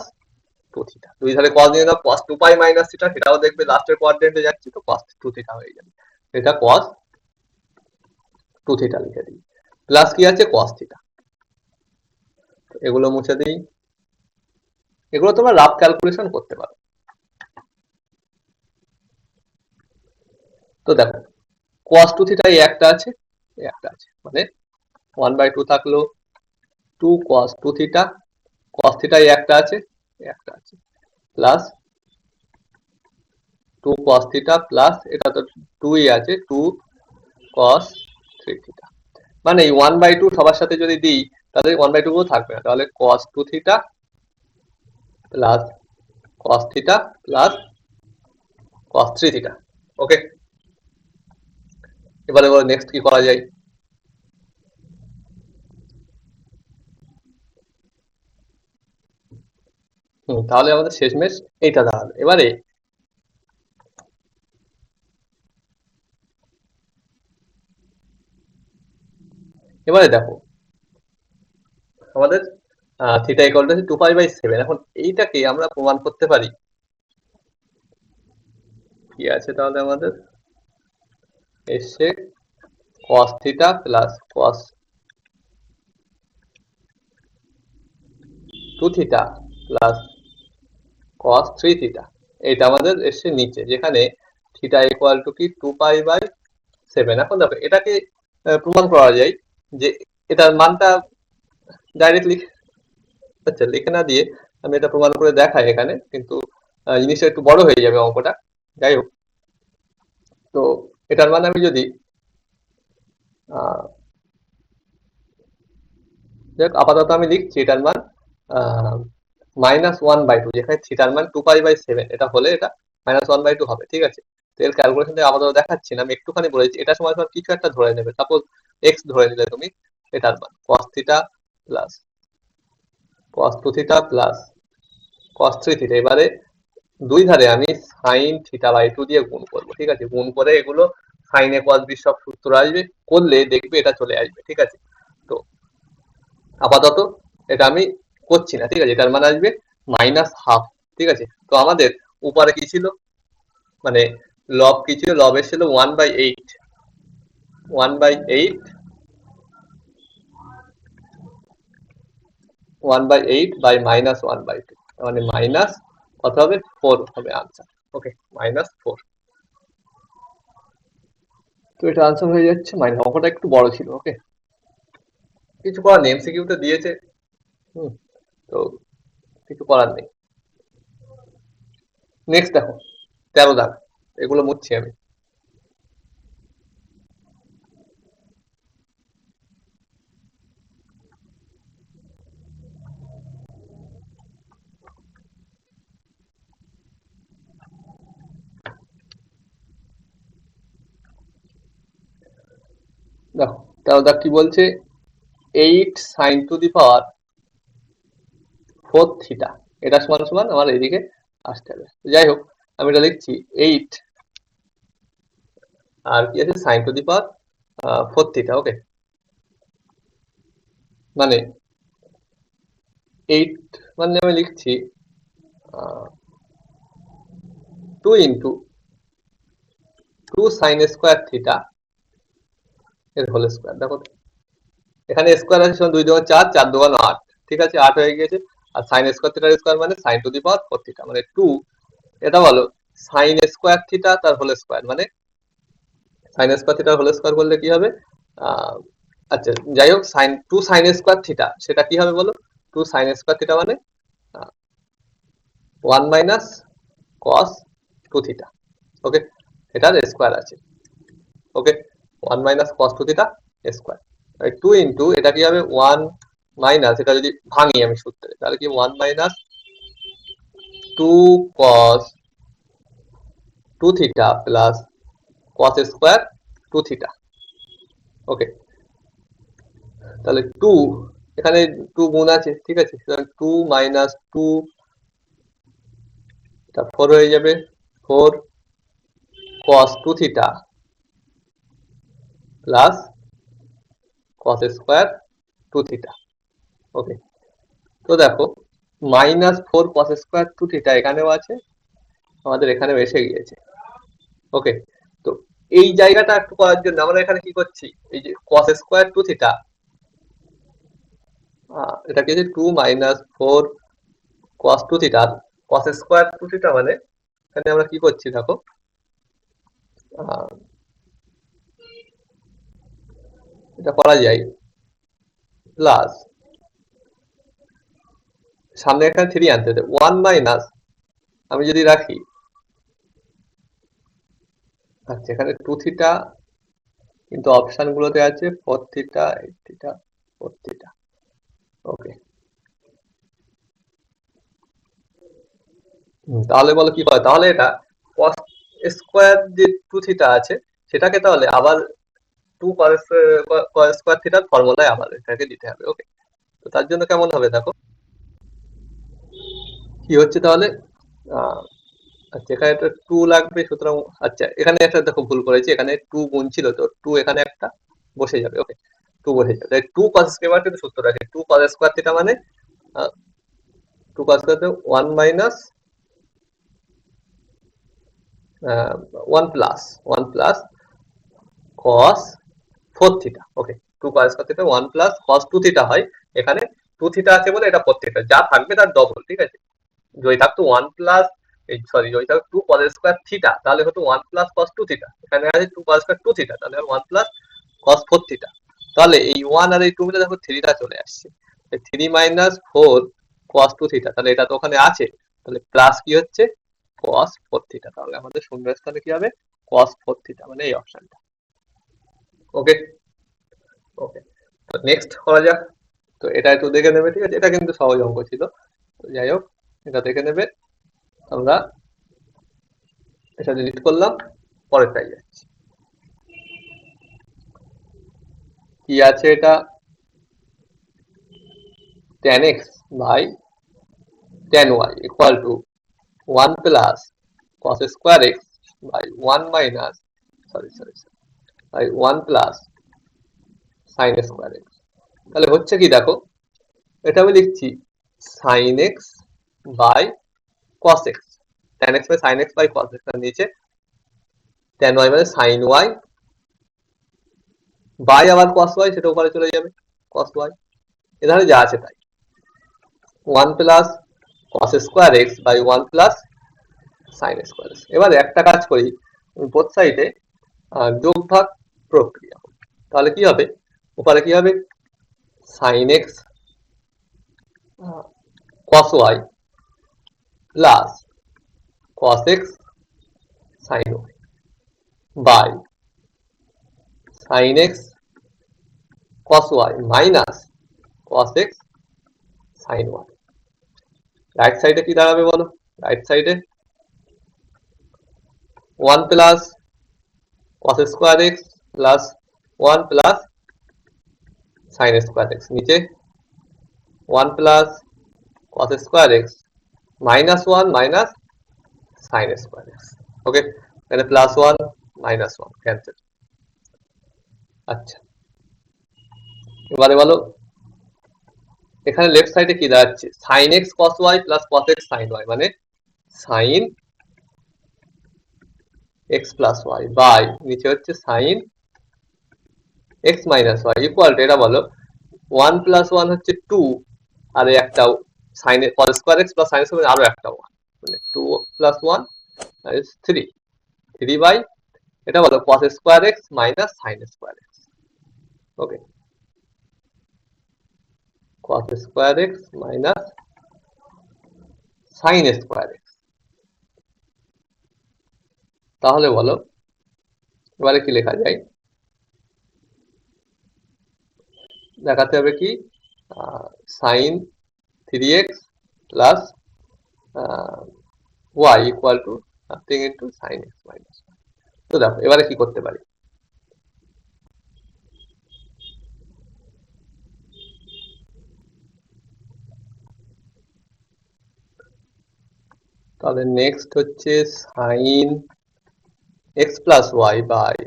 2 theta. দুই ধারে cos নিয়ে দাও, cos 2π মাইনাস থিটা, সেটাও দেখবে লাস্টের কোয়াড্রেন্টে যাচ্ছে, তো cos 2 থিটা হয়ে যাবে। এটা cos 2 থিটা লিখে দিই, প্লাস কি আছে cos থিটা। এগুলো মুছে দিই, এগুলো তোমরা রাফ ক্যালকুলেশন করতে পারো। তো দেখো cos 2 থিটা এই একটা আছে, এই একটা আছে, মানে 1/2 থাকলো 2 cos 2 থিটা, cos থিটা এই একটা আছে, এই একটা আছে, প্লাস 2 cos থিটা, প্লাস এটা তো 2 ই আছে 2 cos 3 থিটা। মানে এই 1/2 সবার সাথে যদি দিই তাহলে 1/2 গুলো থাকবে না, তাহলে cos 2 theta plus cos theta plus cos 3 theta. Okay, এবারে বলো নেক্সট কি করা যায়। তাহলে আমাদের শেষমেশ এইটা দাঁড়াবে। এবারে দেখো আমাদের থিটা ইকুয়াল টু 2π/7। এখন এইটাকে আমরা প্রমাণ করতে পারি, কি আছে তাহলে আমাদের এসছে cos theta plus cos 2 theta plus cos 3 theta. এটা আমাদের এসছে নিচে, যেখানে থিটা ইকুয়াল টু কি 2π/7। এখন দেখো এটাকে প্রমাণ করা যায় যে এটার মানটা ডাইরেক্টলি, আচ্ছা লিখে না দিয়ে আমি এটা প্রমাণ করে দেখাই এখানে, কিন্তু জিনিসটা একটু বড় হয়ে যাবে অঙ্কটা। যাই হোক, তো এটার মানে আমি যদি আপাতত আমি লিখছি এটার মান -1/2, যেখানে থিটার মান 2π/7, এটা হলে এটা -1/2 হবে। ঠিক আছে, তো এর ক্যালকুলেশন আপাতত দেখাচ্ছি না, আমি একটুখানি বলেছি এটা সময় কিছু একটা ধরে নেবে, সাপোজ এক্স ধরে নিলে তুমি। এটার মান cos theta plus cos 2 theta plus cos 3 theta. এবারে দুই ধারে আমি sin θ/2 দিয়ে গুণ করবো। ঠিক আছে, গুণ করে এগুলো sin a cos b সব সূত্র আসবে, করলে দেখবে এটা চলে আসবে। ঠিক আছে, তো আপাতত এটা আমি করছি না। ঠিক আছে, এটার মান আসবে -12। ঠিক আছে, তো আমাদের উপরে কি ছিল, মানে লব কি ছিল, লব এসেছিল 1/8, 1/8, 1/8/-1/2, মানে মাইনাস কত হবে 4 হবে আনসার। ওকে, -4। তো এটা আনসার হয়ে যাচ্ছে মাইনাস। অঙ্কটা একটু বড় ছিল। ওকে, কিছু করার নেই, এমসিকিউতে দিয়েছে। হুম, তো কিছু করার নেই। নেক্সট দেখো 13 দাগ, এগুলো মুছছি আমি। দেখো 13 দাগ কি বলছে, 8 sin to the power 4 theta, এটা সমান সমান আমার এইদিকে আসতে হবে। যাই হোক, আমি এটা লিখছি 8 আর কি আছে sin to the power 4 theta. Okay, মানে 8 মানে আমি লিখছি 2 ইন্টু 2 sin স্কোয়ার থিটা এর হোল স্কোয়ার। দেখো এখানে স্কোয়ার আছে, 2 2 4, 4 2 8। ঠিক আছে, 8 হয়ে গিয়েছে। আর sin স্কোয়ার থিটার স্কোয়ার মানে sin to the power 4 theta, মানে 2। এটা বলো sin স্কোয়ার থিটা তার হোল স্কোয়ার, মানে sin স্কোয়ার থিটার হোল স্কোয়ার করলে কি হবে আচ্ছা যাই হোক, সাইন 2 সাইন স্কোয়ার থিটা সেটা কি হবে বলো? 2 সাইন স্কোয়ার থিটা মানে 1 মাইনাস কস 2 থিটা। ওকে, এটার স্কোয়ার আছে। ওকে, 1 minus cos 2 theta square, 2 into এটা কি হবে 1 মাইনাস, এটা যদি ভাঙি আমি সূত্রে তাহলে কি 1 minus 2 cos 2 theta plus cos square 2 theta. Okay, তাহলে 2 এখানে 2 গুণ আছে, ঠিক আছে, 2 মাইনাস 2 এটা 4 হয়ে যাবে, 4 cos 2 theta plus cos square 2 theta. Okay, তো দেখো মাইনাস 4 cos স্কোয়ার 2 থিটা এখানেও আছে, আমাদের এখানেও এসে গিয়েছে। ওকে, তো এই জায়গাটা একটু করার জন্য আমরা এখানে কি করছি, এই যে cos স্কোয়ার 2 থিটা, এটা কি 2 minus 4 cos 2 theta, cos square 2 theta মানে এখানে আমরা কি করছি দেখো, এটা করা যায় প্লাস সামনে এখানে 3 আনতে হবে, 1 মাইনাস আমি যদি রাখি, আচ্ছা এখানে 2 থিটা কিন্তু অপশন গুলোতে আছে 4 থিটা 8 থিটা 4 থিটা। ওকে, তাহলে বলো কি হয়, তাহলে এটা cos স্কোয়ার যে 2 থিটা আছে সেটাকে তাহলে আবার 2 cos স্কোয়ার থিটার ফর্মুলায় আবার এটাকে দিতে হবে। ওকে, তো তার জন্য কেমন হবে দেখো কি হচ্ছে তাহলে, আচ্ছা এখানে একটা 2 লাগবে, সুতরাং আচ্ছা এখানে একটা দেখো ভুল করেছি, এখানে 2 গুণ ছিল তো 2 এখানে একটা বসে যাবে। ওকে, 2 বসে যাবে, তাই 2 cos স্কয়ার কিন্তু সূত্র রাখে 2 cos স্কয়ার থিটা মানে 2 cos square 1 minus 1 plus 1 plus cos 4 theta. Okay, 2 cos square theta 1 plus cos 2 theta হয়, এখানে 2 থিটা আছে বলে এটা 4 থিটা, যা থাকবে তার ডবল, ঠিক আছে, যদি থাকতো 1 প্লাস সরি যদি থাকতো 2 cos স্কয়ার থিটা তাহলে হতো 1 প্লাস cos 2 থিটা, এখানে আছে 2 cos স্কয়ার 2 থিটা তাহলে 1 প্লাস cos 4 থিটা, তাহলে এই 1 আর এই 2 মিলে দেখো 3 টা চলে আসছে, 3 মাইনাস 4 cos 2 থিটা, তাহলে এটা তো ওখানে আছে, তাহলে প্লাস কি হচ্ছে cos 4 থিটা, তাহলে আমাদের শূন্য স্থানে কি হবে cos 4 থিটা, মানে এই অপশনটা। ওকে, ওকে, তো নেক্সট করা যাক, তো এটা একটু দেখে নেবে, ঠিক আছে, এটা কিন্তু সহজ অঙ্ক ছিল, তো যাই হোক এটা দেখে নেবে। আমরা এটা ডিলিট করলাম, পরেরটাই যাচ্ছি, কি আছে এটা, tan x by tan y equal to 1 plus cos square x by 1 minus sorry by 1 plus sin square x। তাহলে হচ্ছে কি দেখো, এটা আমি লিখছি sin x by cos x, tan x by sin x by cos x, আর নিচে tan y মানে sin y by আবার cos y, সেটা উপরে চলে যাবে cos y, এখানে যা আছে তাই 1 plus cos square x by 1 plus sin square x। এবারে একটা কাজ করি, বোথ সাইডে যোগ ভাগ প্রক্রিয়া, তাহলে কি হবে, উপরে কি হবে sin x cos y plus cos x sin y by sin x cos y minus cos x sin y। Right সাইডে কি দাঁড়াবে বলো, রাইট সাইডে 1 plus cos square x plus 1 plus sin square x, নিচে 1 plus cos square x minus 1 minus sin square x। ওকে, এখানে plus 1 minus 1 cancel. আচ্ছা এবারে বলো এখানে লেফট সাইডে কি দাঁড়াচ্ছে, sin x cos y plus cos x sin y মানে sin x plus y by নিচে হচ্ছে sin x minus y equal to, এটা বলো 1 plus 1 হচ্ছে 2, আর একটা sin cos square x plus sin square আরো একটা 1, মানে 2 plus 1 is 3, 3 বাই এটা বলো cos square x minus sin square x। Okay, cos square x minus sine square x. তাহলে বলো এবারে কি লেখা যায়? দেখাতে হবে কি sine 3x plus y equal to nothing into sine x minus. তো দেখো এবারে কি করতে পারি? তাহলে নেক্সট হচ্ছে sine x plus y by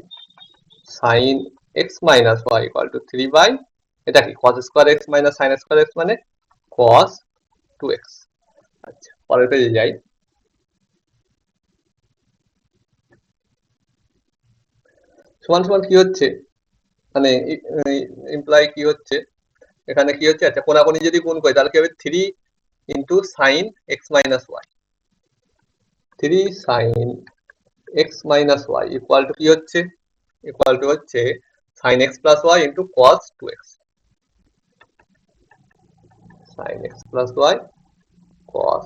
sine x minus y equal to 3 by এটা কি cos square x minus sine square x মানে cos 2x। আচ্ছা পরের পেজে যাই। সমান সমান কি হচ্ছে, মানে ইমপ্লাই কি হচ্ছে এখানে, কি হচ্ছে আচ্ছা কোনাকুনি যদি গুণ করি তাহলে কি হবে 3 into sine x minus y, 3 sine x minus y equal to কি হচ্ছে, ইকুয়াল টু হচ্ছে sine x plus y into cos 2x, sine x plus y cos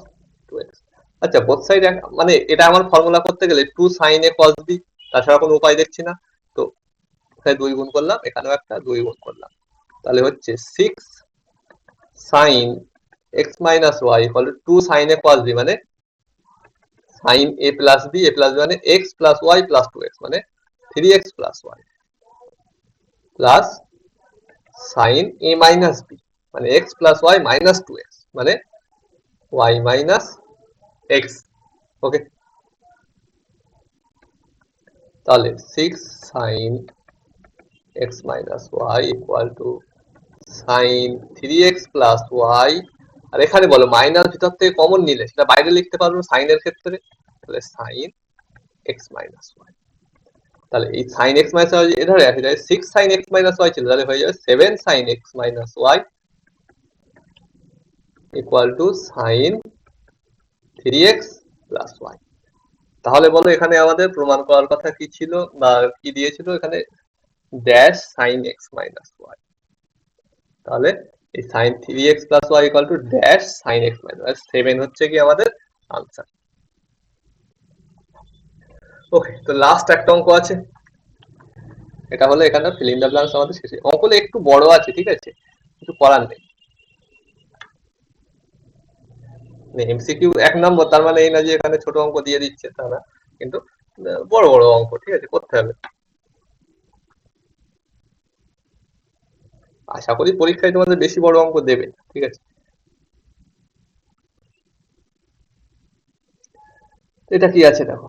2x। আচ্ছা বোথ সাইড মানে এটা আমার ফর্মুলা করতে গেলে 2 সাইন এ কস বি, তাছাড়া কোনো উপায় দেখছি না। তো এখানে 2 গুণ করলাম, এখানেও একটা 2 গুণ করলাম, তাহলে হচ্ছে 6 sine x minus y equal to 2 sine a cos b মানে sine a plus b, a plus b মানে x plus y plus 2x মানে 3x plus y plus sine a minus b মানে x plus y minus 2x মানে y minus x. Okay, তাহলে 6 sine x minus y equal to sine 3x plus y, আর এখানে বলো minus ভিতর থেকে common নিলে সেটা বাইরে লিখতে পারবো সাইনের ক্ষেত্রে, তাহলে সাইন এক্স মাইনাস ওয়াই। তাহলে এই সাইন এক্স মাইনাস ওয়াই এধারে আসে যায় 6 সাইন এক্স মাইনাস ওয়াই ছিল, তাহলে হয়ে যাবে 7 sine x minus y equal to sine 3x plus y. তাহলে বলো এখানে আমাদের প্রমাণ করার কথা কি ছিল বা কি দিয়েছিল, এখানে dash sine x minus y, তাহলে এই sine 3x plus y equal to dash sine x minus 7 হচ্ছে কি আমাদের আনসার। ওকে, তো লাস্ট একটা অঙ্ক আছে, এটা হলো এখানে ফিল ইন দ্য ব্ল্যাঙ্কস আমাদের শেষে। অঙ্কগুলো একটু বড় আছে, ঠিক আছে, কিছু করার নেই। এমসিকিউ 1 নম্বর, তার মানে এই না যে এখানে ছোট অঙ্ক দিয়ে দিচ্ছে তা না, কিন্তু বড় বড় অঙ্ক, ঠিক আছে, করতে হবে। আশা করি পরীক্ষায় তোমাদের বেশি বড় অঙ্ক দেবে, ঠিক আছে। এটা কি আছে দেখো,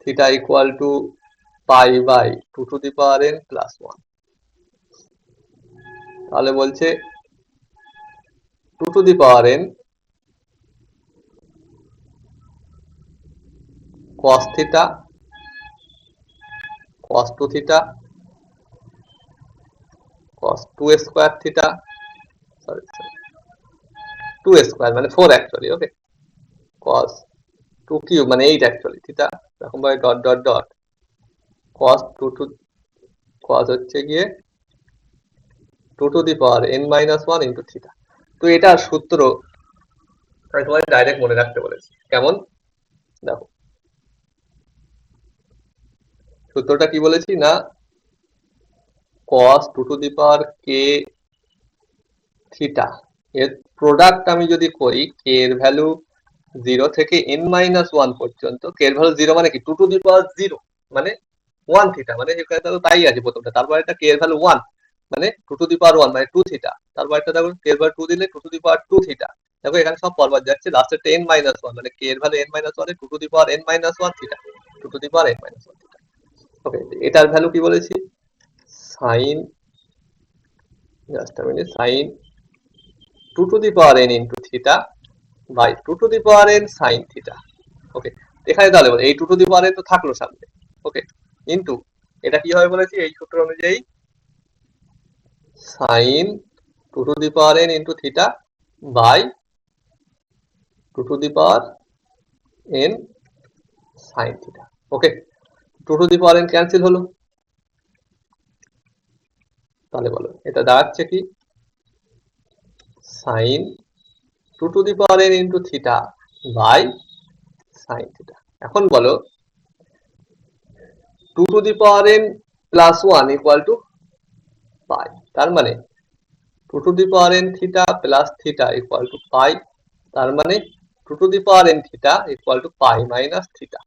theta equal to pi by 2 to the power n plus 1। তাহলে বলছে 2 to the power n cos theta cos 2 theta cos 2 square theta, sorry 2 square মানে 4 অ্যাকচুয়ালি, ওকে, cos 2 কিউব মানে 8 অ্যাকচুয়ালি থিটা, এরকম ভাবে dot dot dot cos 2 to cos হচ্ছে গিয়ে 2 to the power n minus 1 into theta. তো এটার সূত্র আমি তোমায় ডাইরেক্ট মনে রাখতে বলেছি, কেমন দেখো, সূত্রটা কি বলেছি না, cos 2 to the power k theta এর প্রোডাক্ট আমি যদি করি k এর ভ্যালু 0 থেকে n মাইনাস 1 পর্যন্ত, k এর ভ্যালু 0 মানে কি 2 টু দি পাওয়ার 0 মানে 1 থিটা, মানে এখানে তো তাই আছে প্রথমটা, তারপর একটা k এর ভ্যালু 1 মানে 2 টু দি পাওয়ার 1 মানে 2 থিটা, তারপর একটা দেখো k এর ভ্যালু 2 দিলে 2 টু দি পাওয়ার 2 থিটা, দেখো এখানে সব ফরওয়ার্ড যাচ্ছে, লাস্টেরটা n মাইনাস 1 মানে k এর ভ্যালু n মাইনাস 1 এ 2 to the power n minus 1 theta, 2 to the power n minus 1 theta. Okay, এটার ভ্যালু কি বলেছি, sine, just a minute, sine 2 to the power n into theta by 2 to the power n sin theta. Okay, এখানে তাহলে এই 2 to the power n তো থাকলো সামনে, ওকে, কিন্তু এটা কি হবে বলেছি এই সূত্র অনুযায়ী sin 2 to the power n into theta by 2 to the power n sin theta. Okay, 2 to the power n cancel হলো, তাহলে বলো এটা দাঁড়াচ্ছে কি, sine 2 to the power n into theta by sine theta. এখন বলো 2 to the power n plus 1 equal to pi, তার মানে 2 to the power n theta plus theta equal to pi, তার মানে 2 to the power n theta equal to pi minus theta.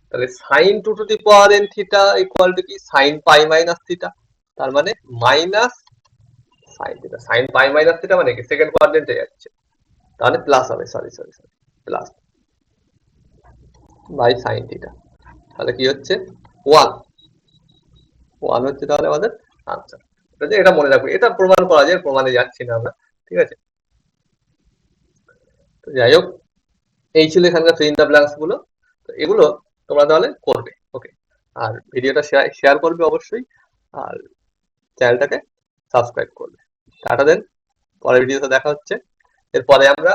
তাহলে sine 2 to the power n theta equal to কি, sine pi minus theta, তার মানে minus sine theta. Sine pi minus theta মানে কি second কোয়াড্রেন্টে যাচ্ছে, তাহলে প্লাস হবে, sorry sorry sorry, plus by sine theta. তাহলে কি হচ্ছে 1 1 হচ্ছে তাহলে আমাদের আনসার। এটা মনে রাখবে, এটা প্রমাণ করা যায়, প্রমাণে যাচ্ছি না আমরা, ঠিক আছে। তো যাই হোক, এই ছিল এখানকার ফিল ইন দ্য ব্ল্যাঙ্কস গুলো। তো এগুলো তোমরা তাহলে করবে, ওকে। আর ভিডিওটা শেয়ার করবে অবশ্যই, আর চ্যানেলটাকে সাবস্ক্রাইব করবে। টাটা দেন, পরের ভিডিওতে দেখা হচ্ছে। এরপরে আমরা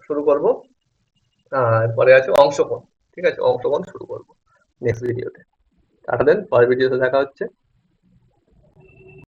শুরু করব, এরপরে আছে অংশকোণ, ঠিক আছে, অংশকোণ শুরু করব নেক্সট ভিডিওতে। টাটা দেন, পরের ভিডিওতে দেখা হচ্ছে।